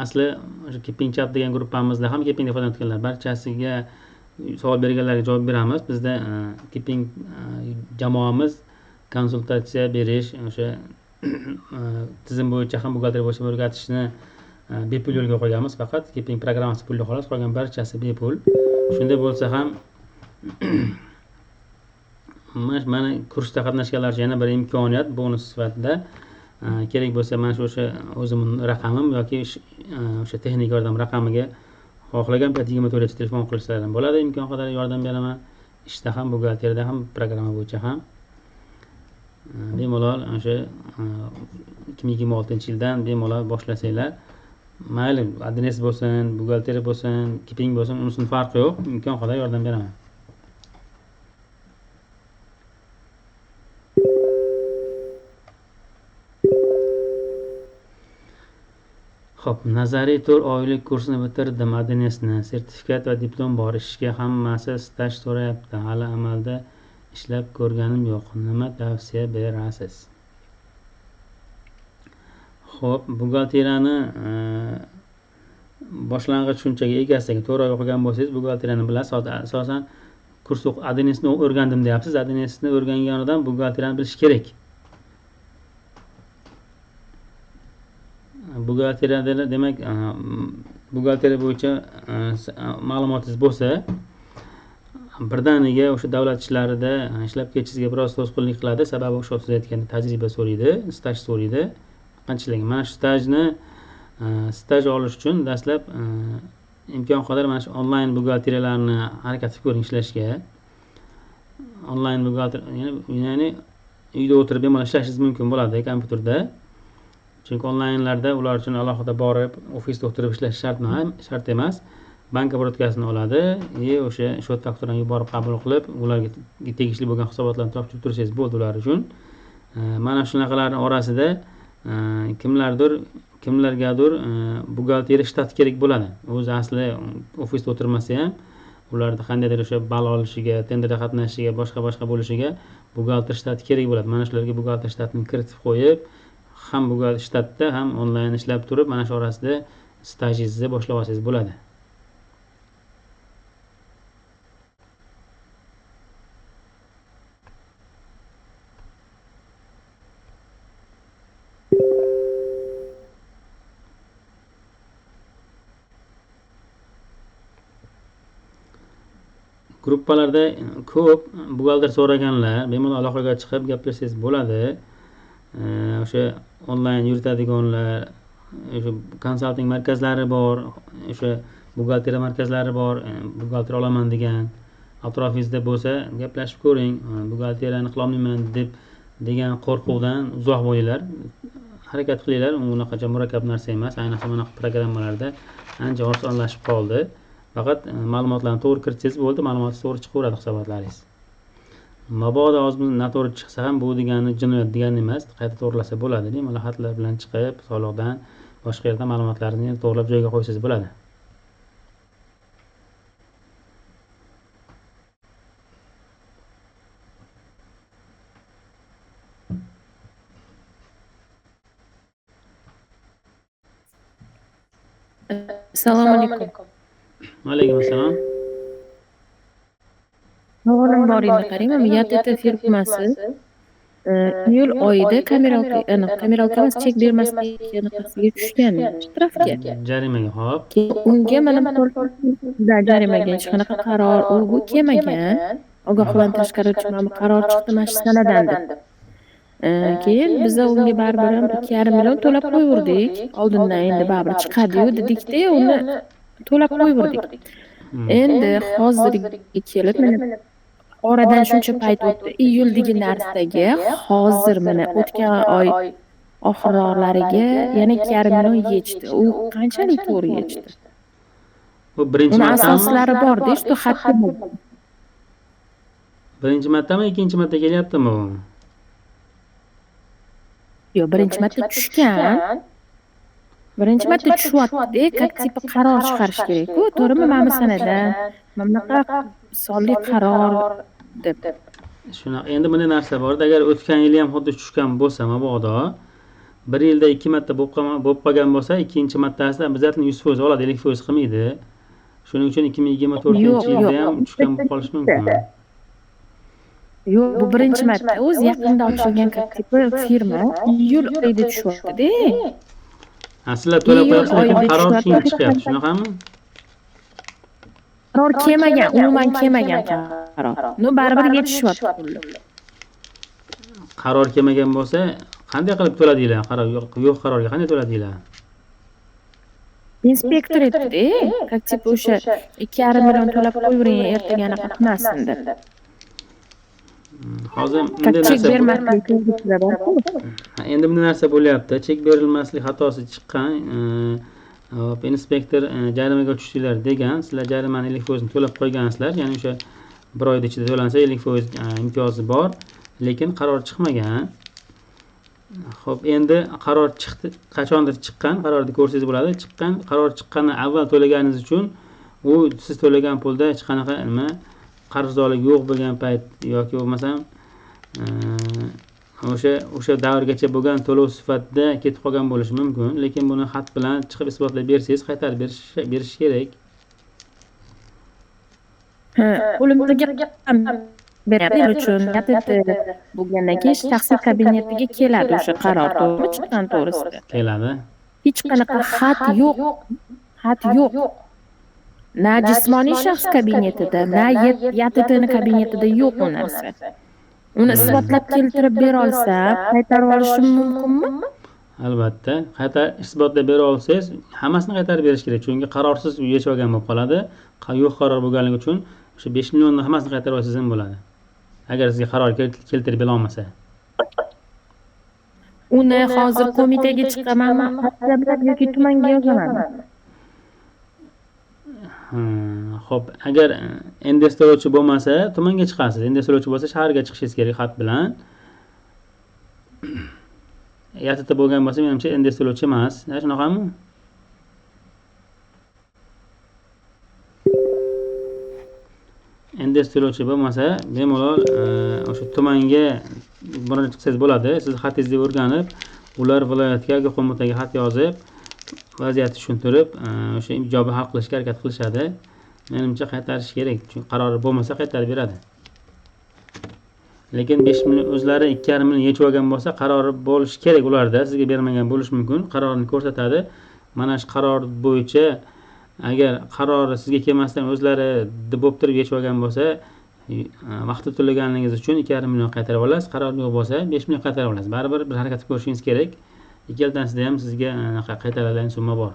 Asli o'sha keeping chat degan gruppamizda ham keepingda foydalanayotganlar barchasiga savol berganlarga javob beramiz. Bizda keeping jamoamiz konsultatsiya berish, o'sha tizim bo'yicha ham, buxgalteriya bo'yicha o'rgatishni bepul yo'lga qo'yganmiz. Faqat keeping programmasi pulli xolos, qolgan barchasi bepul. Shunday bo'lsa ham mana kursda qatnashganlar uchun yana bir imkoniyat bonus sifatida kerak bo'lsa mana shu o'sha o'zimning raqamim yoki o'sha texnik yordam raqamiga xohlagan payt 24 telefon qilishlarim ham bo'ladi. Imkon qadar yordam beraman. Ishda ham, buxgalteriyada ham, programma bo'yicha ham. Bemalol o'sha 2026-yildan bemalol boshlasanglar, mayli adres bo'lsin, buxgalteriya bo'lsin, keeping bo'lsin, unisini farqi yo'q. Imkon qadar yordam beraman. Xo'p, nazariy 4 oylik kursni bitirdim, ADNSni, sertifikat va diplom bor. Ishga hammasi staj so'rayapti. Hali amalda ishlab ko'rganim yo'q. Nima tavsiya berasiz? Xo'p, buxgalteriyani boshlang'ich tushunchaga egasiz. 4 oy o'qigan bo'lsangiz, buxgalteriyani bilasiz. Asosan kurs ADNSni o'rgandim deyapsiz. ADNSni o'rganganidan buxgalteriyani bilish kerak. Buxgalteriyada demak, buxgalteriya bo'yicha ma'lumotingiz bo'lsa, birdaniga o'sha davlat ishlarida ishlab ketishingizga biroz to'sqinlik qiladi. Sababi o'sha aytganda tajriba so'raydi, staj so'raydi. Qanchalik mana shu staj olish uchun dastlab imkon qadar mana shu onlayn buxgalteriyalarni harakat qilib ko'ring ishlashga. Onlayn buxgalter, ya'ni uyda o'tirib bemalol ishlashingiz mumkin bo'ladi kompyuterda. Chunki onlaynlarda ular uchun alohida borib ofisda o'tirib ishlash shart emas. Bank obrotkasini oladi, o'sha shot fakturani yuborib qabul qilib, ularga tegishli bo'lgan hisobotlarni topshirib tursangiz bo'ldi ular uchun. Mana shunaqalarning orasida kimlargadir buxgalteriya shtati kerak bo'ladi. O'zi asli ofisda o'tirmasa ham, ularda qandaydir o'sha ball olishiga, tenderda qatnashishiga, boshqa bo'lishiga buxgalter shtati kerak bo'ladi. Mana shularga buxgalter shtatini kiritib qo'yib, ham buxgalter shtatda, ham onlayn ishlab turib, mana shu orasida stajingizni boshlab olsangiz bo'ladi. Gruppalarda ko'p buxgalter so'raganlar, bemalol aloqaga chiqib gaplashsangiz bo'ladi. O'sha onlayn yuritadiganlar, o'sha konsalting markazlari bor, o'sha buxgalteriya markazlari bor, buxgalter olaman degan. Atrofingizda bo'lsa, gaplashib ko'ring. Buxgalteriyani qilolmayman degan qo'rquvdan uzoq bo'linglar. Harakat qilinglar, unaqacha murakkab narsa emas. Ayniqsa mana programmalarda ancha osonlashib qoldi. Faqat ma'lumotlarni to'g'ri kiritsangiz bo'ldi, ma'lumot to'g'ri chiqaveradi hisobotlaringiz. Mabodo ozmi noto'g'ri chiqsa ham bu degani jinoyat degani emas, qayta to'g'rilasa bo'ladi. Bemalol xatlar bilan chiqib, soliqdan, boshqa yerdan ma'lumotlarni to'g'rilab joyiga qo'ysangiz bo'ladi. Assalomu alaykum. Alaykum assalom. Savolim bor edi, qarang, YTT firmasi iyul oyida kameralkamiz chek bermasligiga tushgan shtrafga. Jarimaga, hop. Unga mana jarimaga hech qanaqa qaror bu kelmagan. Ogohlantirish qaror chiqdi mana shu sanadan deb. Keyin biz unga baribir 2,5 million to'lab qo'yverdik. Oldindan endi baribir chiqadi-yu dedikda, uni to'lab qo'yverdik. Endi hozirga kelib mana oradan shuncha payt o'tdi. Iyuldagi narsaga hozir mana o'tgan oy oxirlariga yana 2,5 million yechdi. U qanchalik to'g'ri yechdi? Bu birinchi marta asoslari bor-da, shu xatda. Birinchi martami, ikkinchi marta kelyaptimi bu? Yo'q, birinchi marta tushgan. Birinchi marta tushyapti, как типа qaror chiqarish kerak-ku, to'g'rimi? Mana sanadan mamlakat sonli qaror deb. Shunaqa. Endi bunday narsa bor. Agar o'tgan yili ham xuddi tushgan bo'lsa, mabodo bir yilda 2 marta bo'lib qolgan bo'lsa, ikkinchi martasida bizatni 100% oladi, 50% qilmaydi. Shuning uchun 2024-yilda ham tushgan bo'lib qolishi mumkin. Yo'q, bu birinchi marta. O'zi yaqinda ochilgan tipi firma iyul oyida tushyapti-da. Sizlar to'lab qo'yapsiz, lekin qaror keyin chiqyapti, shunaqami? Qaror kelmagan, umuman kelmagan qaror. No, baribir yetishyapti. Qaror kelmagan bo'lsa, qanday qilib to'ladinglar? Qaror yo'q qarorga qanday to'ladinglar? Inspektor aytdi, как типа o'sha 2,5 million to'lab qo'yvering, ertaga anaqa qilmasin deb. Hozir bunday narsa endi bunday narsa bo'lyapti. Chek berilmaslik xatosi chiqqan. Inspektor jarimaga tushdinglar degan. Sizlar jarimani 50% ni to'lab qo'ygansizlar. Ya'ni o'sha bir oyda ichida to'lansa 50% imtiyozi bor, lekin qaror chiqmagan. Xo'p, endi qaror chiqdi, qachondir chiqqan qarorni ko'rsangiz bo'ladi. Chiqqan qaror chiqqandan avval to'laganingiz uchun u siz to'lagan pulda hech qanaqa nima qarzdorlik yo'q bo'lgan payt yoki bo'lmasam o'sha davrgacha bo'lgan to'lov sifatida ketib qolgan bo'lishi mumkin, lekin buni xat bilan chiqib isbotlab bersangiz qaytarib berish kerak. Qo'limizga berish uchun bo'lgandan keyin shaxsiy kabinetiga keladi o'sha qaror to'g'ri chiqqan to'g'risida. Keladi. Hech qanaqa xat yo'q. Na jismoniy shaxs kabinetida, na YTTni kabinetida yo'q u narsa. Uni isbotlab keltirib bera olsa, qaytarib olishim mumkinmi? Albatta, isbotlab bera olsangiz, hammasini qaytarib berish kerak. Chunki qarorsiz yechib olgan bo'lib qoladi. Yo'q qaror bo'lganligi uchun o'sha 5 millionni hammasini qaytarib olsangiz ham bo'ladi. Agar sizga qaror keltirib bera olmasa. Uni hozir qo'mitaga chiqamanmi, yoki tumanga yozamanmi? Xo'p, agar NDS to'lovchi bo'lmasa, tumanga chiqasiz. NDS to'lovchi bo'lsa, shaharga chiqishingiz kerak xat bilan. YTT bo'lgan bo'lsa, menimcha NDS to'lovchi emas. Shunaqami? NDS to'lovchi bo'lmasa, bemalol o'sha tumanga murojaat qilsangiz bo'ladi. Siz xatingizni o'rganib, ular viloyatga yoki qo'mitaga xat yozib, vaziyatni tushuntirib, o'sha ijobiy hal qilishga harakat qilishadi. Menimcha qaytarish kerak. Chunki qarori bo'lmasa qaytarib beradi. Lekin 5 million o'zlari 2,5 million yechib olgan bo'lsa, qarori bo'lishi kerak ularda. Sizga bermagan bo'lishi mumkin. Qarorni ko'rsatadi. Mana shu qaror bo'yicha agar qarori sizga kelmasdan o'zlari bo'lib turib yechib olgan bo'lsa, vaqtida to'laganingiz uchun 2,5 million qaytarib olasiz. Qaror yo'q bo'lsa, 5 million qaytarib olasiz. Baribir bir harakat ko'rishingiz kerak. Ikkaltasida ham sizga qaytariladigan summa bor.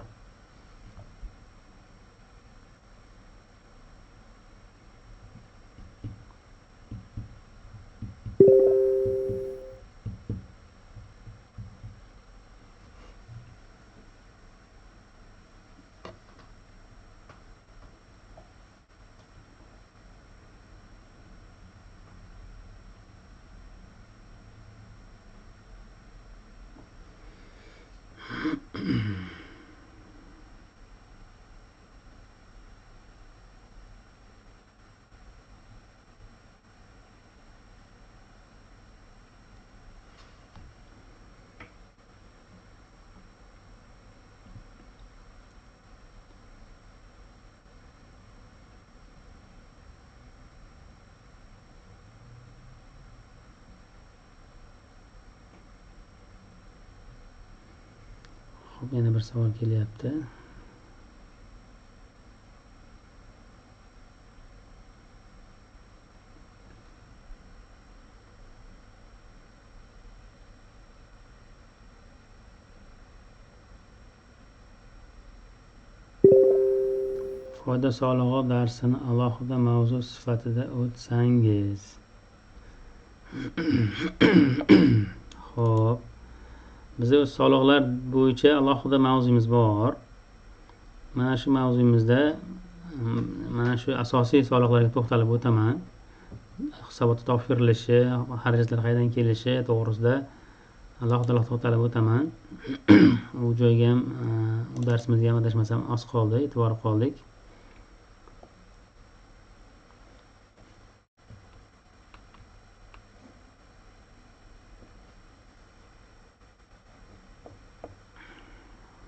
Yana bir savol kelyapti. Foyda solig'i darsini alohida mavzu sifatida o'tsangiz. Xo'p. Bizda soliqlar bo'yicha alohida mavzumiz bor. Mana shu mavzumizda mana shu asosiy soliqlarga to'xtalib o'taman. Hisobotda topshirilishi, xarajatlar qayerdan kelishi to'g'risida alohida to'xtalib o'taman. U joyga ham u darsimizga ham adashmasam oz qoldi, e'tibor qoldik.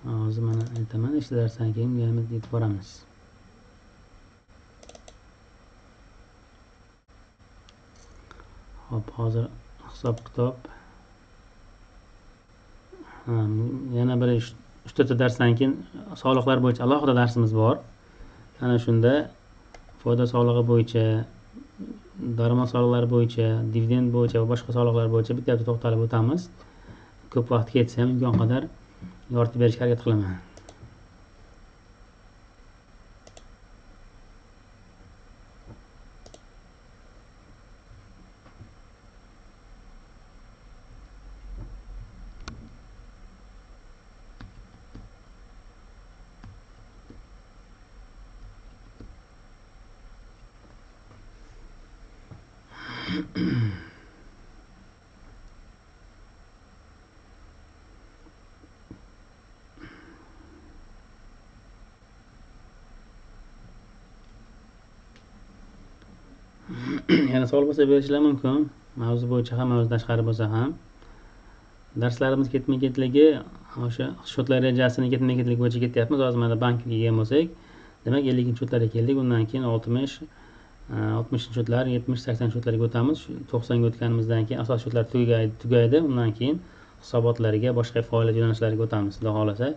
Hozir mana aytaman, ishchi darsdan keyin yana yetib boramiz. Hop, hozir hisob kitob. Yana bir 3-4 darsdan keyin soliqlar bo'yicha alohida darsimiz bor. Ana shunda foyda solig'i bo'yicha, daromad soliqlari bo'yicha, dividend bo'yicha va boshqa soliqlar bo'yicha bitta to'xtalib o'tamiz. Ko'p vaqt ketsa ham imkon qadar yoritib berishga harakat qilaman. yana savol bo'lsa berishlari mumkin. Mavzu bo'yicha ham, mavzu tashqari bo'lsa ham. Darslarimiz ketma-ketligi o'sha shotlar rejasini ketma-ketlik bo'yicha ketyapmiz. Hozir mana bankga kelgan bo'lsak, demak 50-shotlarga keldik. Undan keyin 60 shotlar, 70-80 shotlarga o'tamiz. 90 ga o'tganimizdan keyin asosiy shotlar tugaydi. Undan keyin hisobotlarga, boshqa faoliyat yo'nalishlariga o'tamiz, xudo xolasa.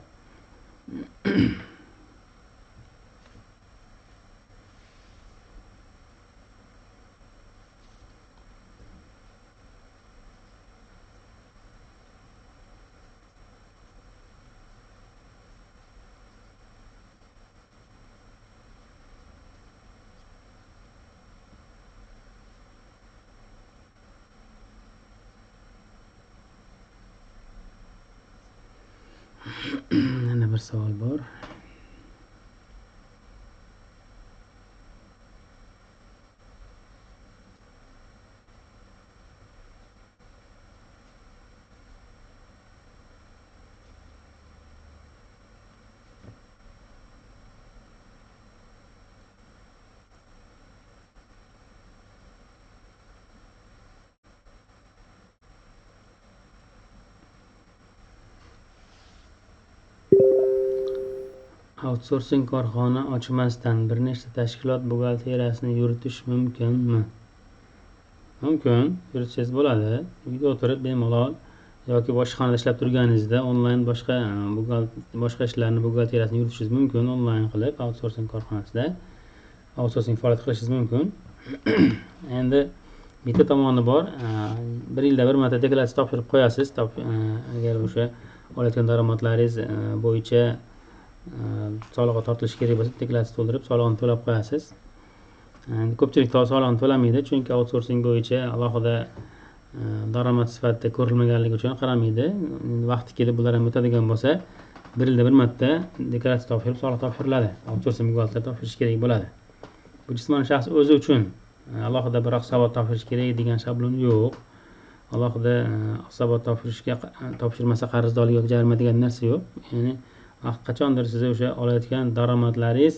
Yana bir savol bor. Outsourcing korxona ochmasdan bir nechta tashkilot buxgalteriyasini yuritish mumkinmi? Mumkin, yuritsangiz bo'ladi. Uyda o'tirib bemalol yoki boshqonada ishlab turganingizda onlayn boshqa ishlarni buxgalteriyasini yuritishingiz mumkin. Onlayn qilib outsourcing korxonasida outsourcing faoliyat qilishingiz mumkin. Endi bitta tomoni bor. Bir yilda bir marta deklaratsiya topshirib qo'yasiz. Agar o'sha olayotgan daromadlaringiz bo'yicha soliqqa tortilishi kerak bo'lsa, deklaratsiya to'ldirib, soliqni to'lab qo'yasiz. Endi ko'pchilik soliqni to'lamaydi, chunki outsourcing bo'yicha alohida daromad sifatida ko'rilmaganligi uchun qaramaydi. Vaqti kelib bular ham o'tadigan bo'lsa, bir yilda bir marta deklaratsiya topshirib, soliq topshiriladi. Outsourcing buxgalter topshirish kerak bo'ladi. Bu jismoniy shaxs o'zi uchun alohida bir hisobot topshirish kerak degan shablon yo'q. Alohida hisobot topshirmasa qarzdorlik yoki jarima degan narsa yo'q. Ya'ni qachondir siz o'sha olayotgan daromadlaringiz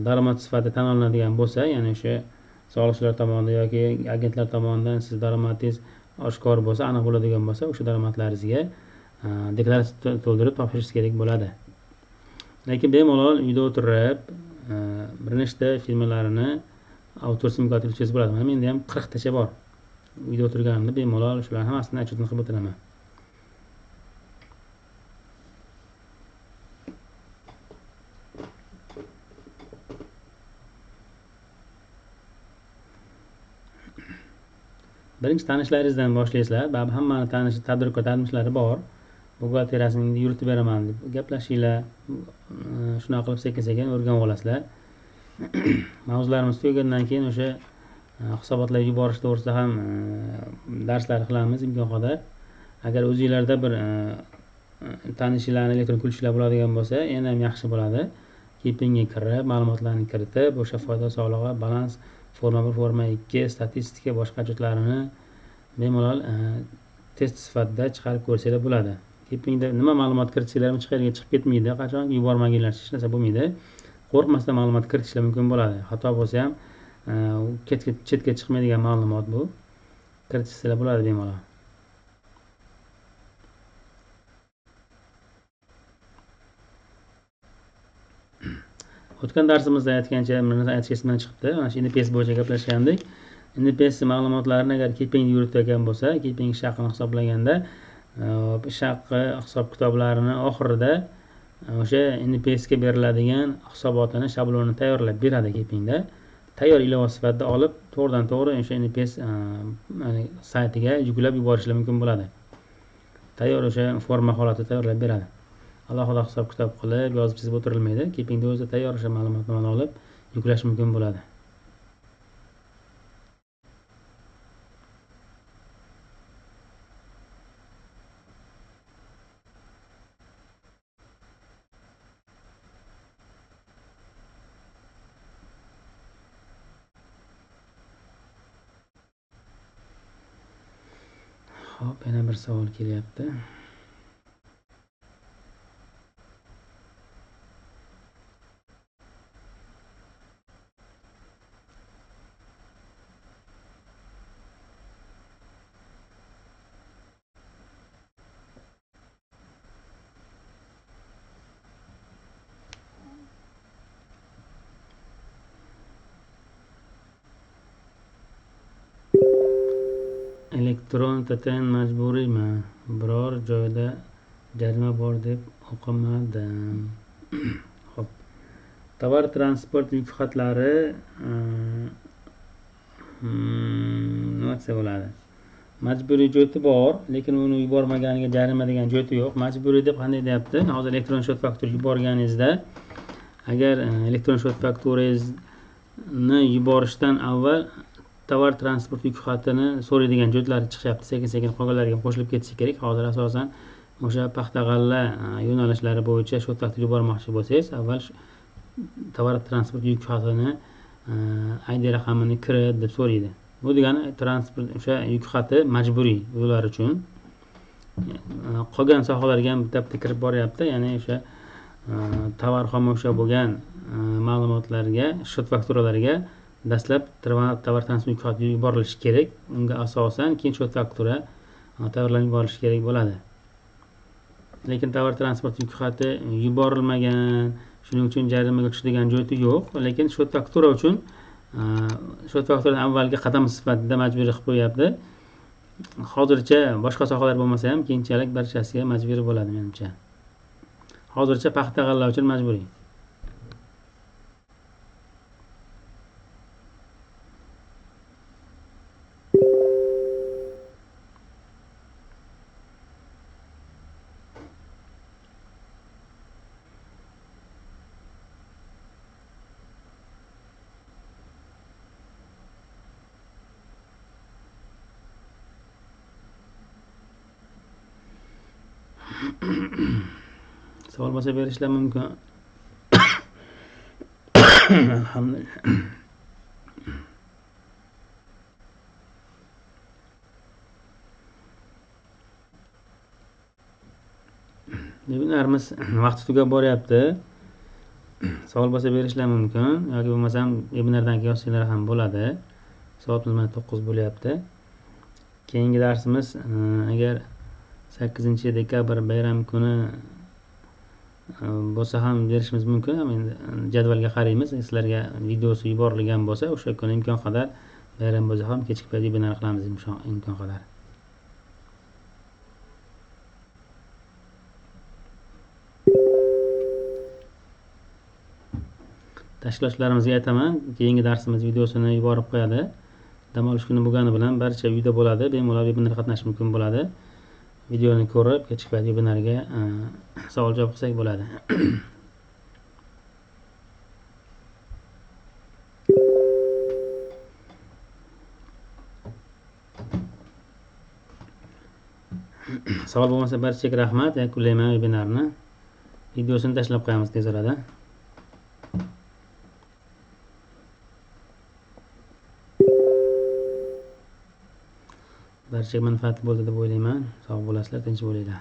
daromad sifatida tan olinadigan bo'lsa, ya'ni o'sha soliqchilar tomonidan yoki agentlar tomonidan siz daromadingiz oshkor bo'lsa, aniq bo'ladigan bo'lsa, o'sha daromadlaringizga deklaratsiya to'ldirib topshirishingiz kerak bo'ladi. Lekin bemalol uyda o'tirib bir nechta firmalarini outsourcing qilib bo'ladi. Menda ham 40 tacha bor. Uyda o'tirganimda bemalol shularning hammasini отчетni qilib o'tiraman. Birinchi tanishlaringizdan boshlaysizlar. Baribir hammani tadbirkor tanishlari bor. Buxgalteriyasini yuritib beraman deb gaplashinglar. Shunaqa qilib sekin-sekin o'rganib olasizlar. Mavzularimiz tugagandan keyin o'sha hisobotlar yuborish to'g'risida ham darslar qilamiz imkon qadar. Agar o'zingizlarda bir tanishinglarni elektron pulchilar bo'ladigan bo'lsa, yana ham yaxshi bo'ladi. Keepingga kirib, ma'lumotlarni kiritib, o'sha foyda solig'i, balans, forma 1, forma 2, statistika, boshqa hujjatlarini bemalol test sifatida chiqarib ko'rsanglar bo'ladi. Keepingda nima ma'lumot kiritsanglar ham chiqib ketmaydi. Qachon yubormaganlar hech narsa bo'lmaydi. Qo'rqmasdan ma'lumot kiritishlar mumkin bo'ladi. Xato bo'lsa ham chetga chiqmaydigan ma'lumot bu. Kiritishlar bo'ladi bemalol. O'tgan darsimizda aytgancha, mana aytishga esimdan chiqibdi. Mana shu NPS bo'yicha gaplashgandik. NPS ma'lumotlarini agar keeping yuritayotgan bo'lsa, keeping ish haqini hisoblaganda, ish haqi hisob kitoblarini oxirida o'sha NPS ga beriladigan hisobotini, shablonini tayyorlab beradi keepingda. Tayyor ilova sifatida olib, to'g'ridan-to'g'ri o'sha NPS saytiga yuklab yuborishlar mumkin bo'ladi. Tayyor o'sha forma holatida tayyorlab beradi. Alohida hisob kitob qilib yozib chizib o'tirilmaydi. Keepingda o'zi tayyor o'sha ma'lumotni olib yuklash mumkin bo'ladi. Xo'p, yana bir savol kelyapti. elektron TTN majburiymi? Biror joyda jarima bor deb o'qimadim. Xo'p. Tovar transport yuk xatlari nima desa bo'ladi? Majburiy jo'ti bor, lekin uni yubormaganiga jarima degan jo'ti yo'q. Majburiy deb qanday deyapti? Hozir elektron shot faktura yuborganingizda agar elektron shot fakturangizni yuborishdan avval tovar transport yuk xatini so'raydigan jo'tlari chiqyapti. Sekin-sekin qolganlariga qo'shilib ketishi kerak. Hozir asosan o'sha paxta-g'alla yo'nalishlari bo'yicha shot faktura yubormoqchi bo'lsangiz, avval tovar transport yuk xatini ID raqamini kirit deb so'raydi. Bu degani transport o'sha yuk xati majburiy ular uchun. Qolgan sohalarga ham bitta kirib boryapti. Ya'ni o'sha tovar xomashyo bo'lgan ma'lumotlarga, shot fakturalarga dastlab tovar transport yuk xati yuborilishi kerak. Unga asosan keyin shot faktura tovarlar yuborilishi kerak bo'ladi. Lekin tovar transport yuk xati yuborilmagan, shuning uchun jarimaga tushadigan jo'ti yo'q. Lekin shot faktura uchun shot fakturadan avvalgi qadam sifatida majburiy qilib qo'yapti. Hozircha boshqa sohalar bo'lmasa ham keyinchalik barchasiga majburiy bo'ladi menimcha. Hozircha paxta-g'alla uchun majburiy. Savol bo'lsa berishlar mumkin. Alhamdulillah. Webinarimiz vaqti tugab boryapti. Savol bo'lsa berishlar mumkin yoki bo'lmasam webinardan keyin yozsanglar ham bo'ladi. Soatimiz mana 9 bo'lyapti. Keyingi darsimiz agar 8-dekabr bayram kuni bo'lsa ham berishimiz mumkin. Endi jadvalga qaraymiz. Sizlarga videosi yuborilgan bo'lsa, o'sha kuni imkon qadar bayram bo'lsa ham kechki payt webinar qilamiz imkon qadar. Tashkilotchilarimizga aytaman, keyingi darsimiz videosini yuborib qo'yadi. Dam olish kuni bo'lgani bilan barcha uyda bo'ladi, bemalol webinarga qatnashish mumkin bo'ladi. Videoni ko'rib, kechki payt webinarga savol-javob qilsak bo'ladi. Savol bo'lmasa barchaga rahmat. Yakunlayman webinarni. Videosini tashlab qo'yamiz tez orada. Barchaga manfaatli bo'ldi deb o'ylayman. Sog' bo'lasizlar, tinch bo'linglar.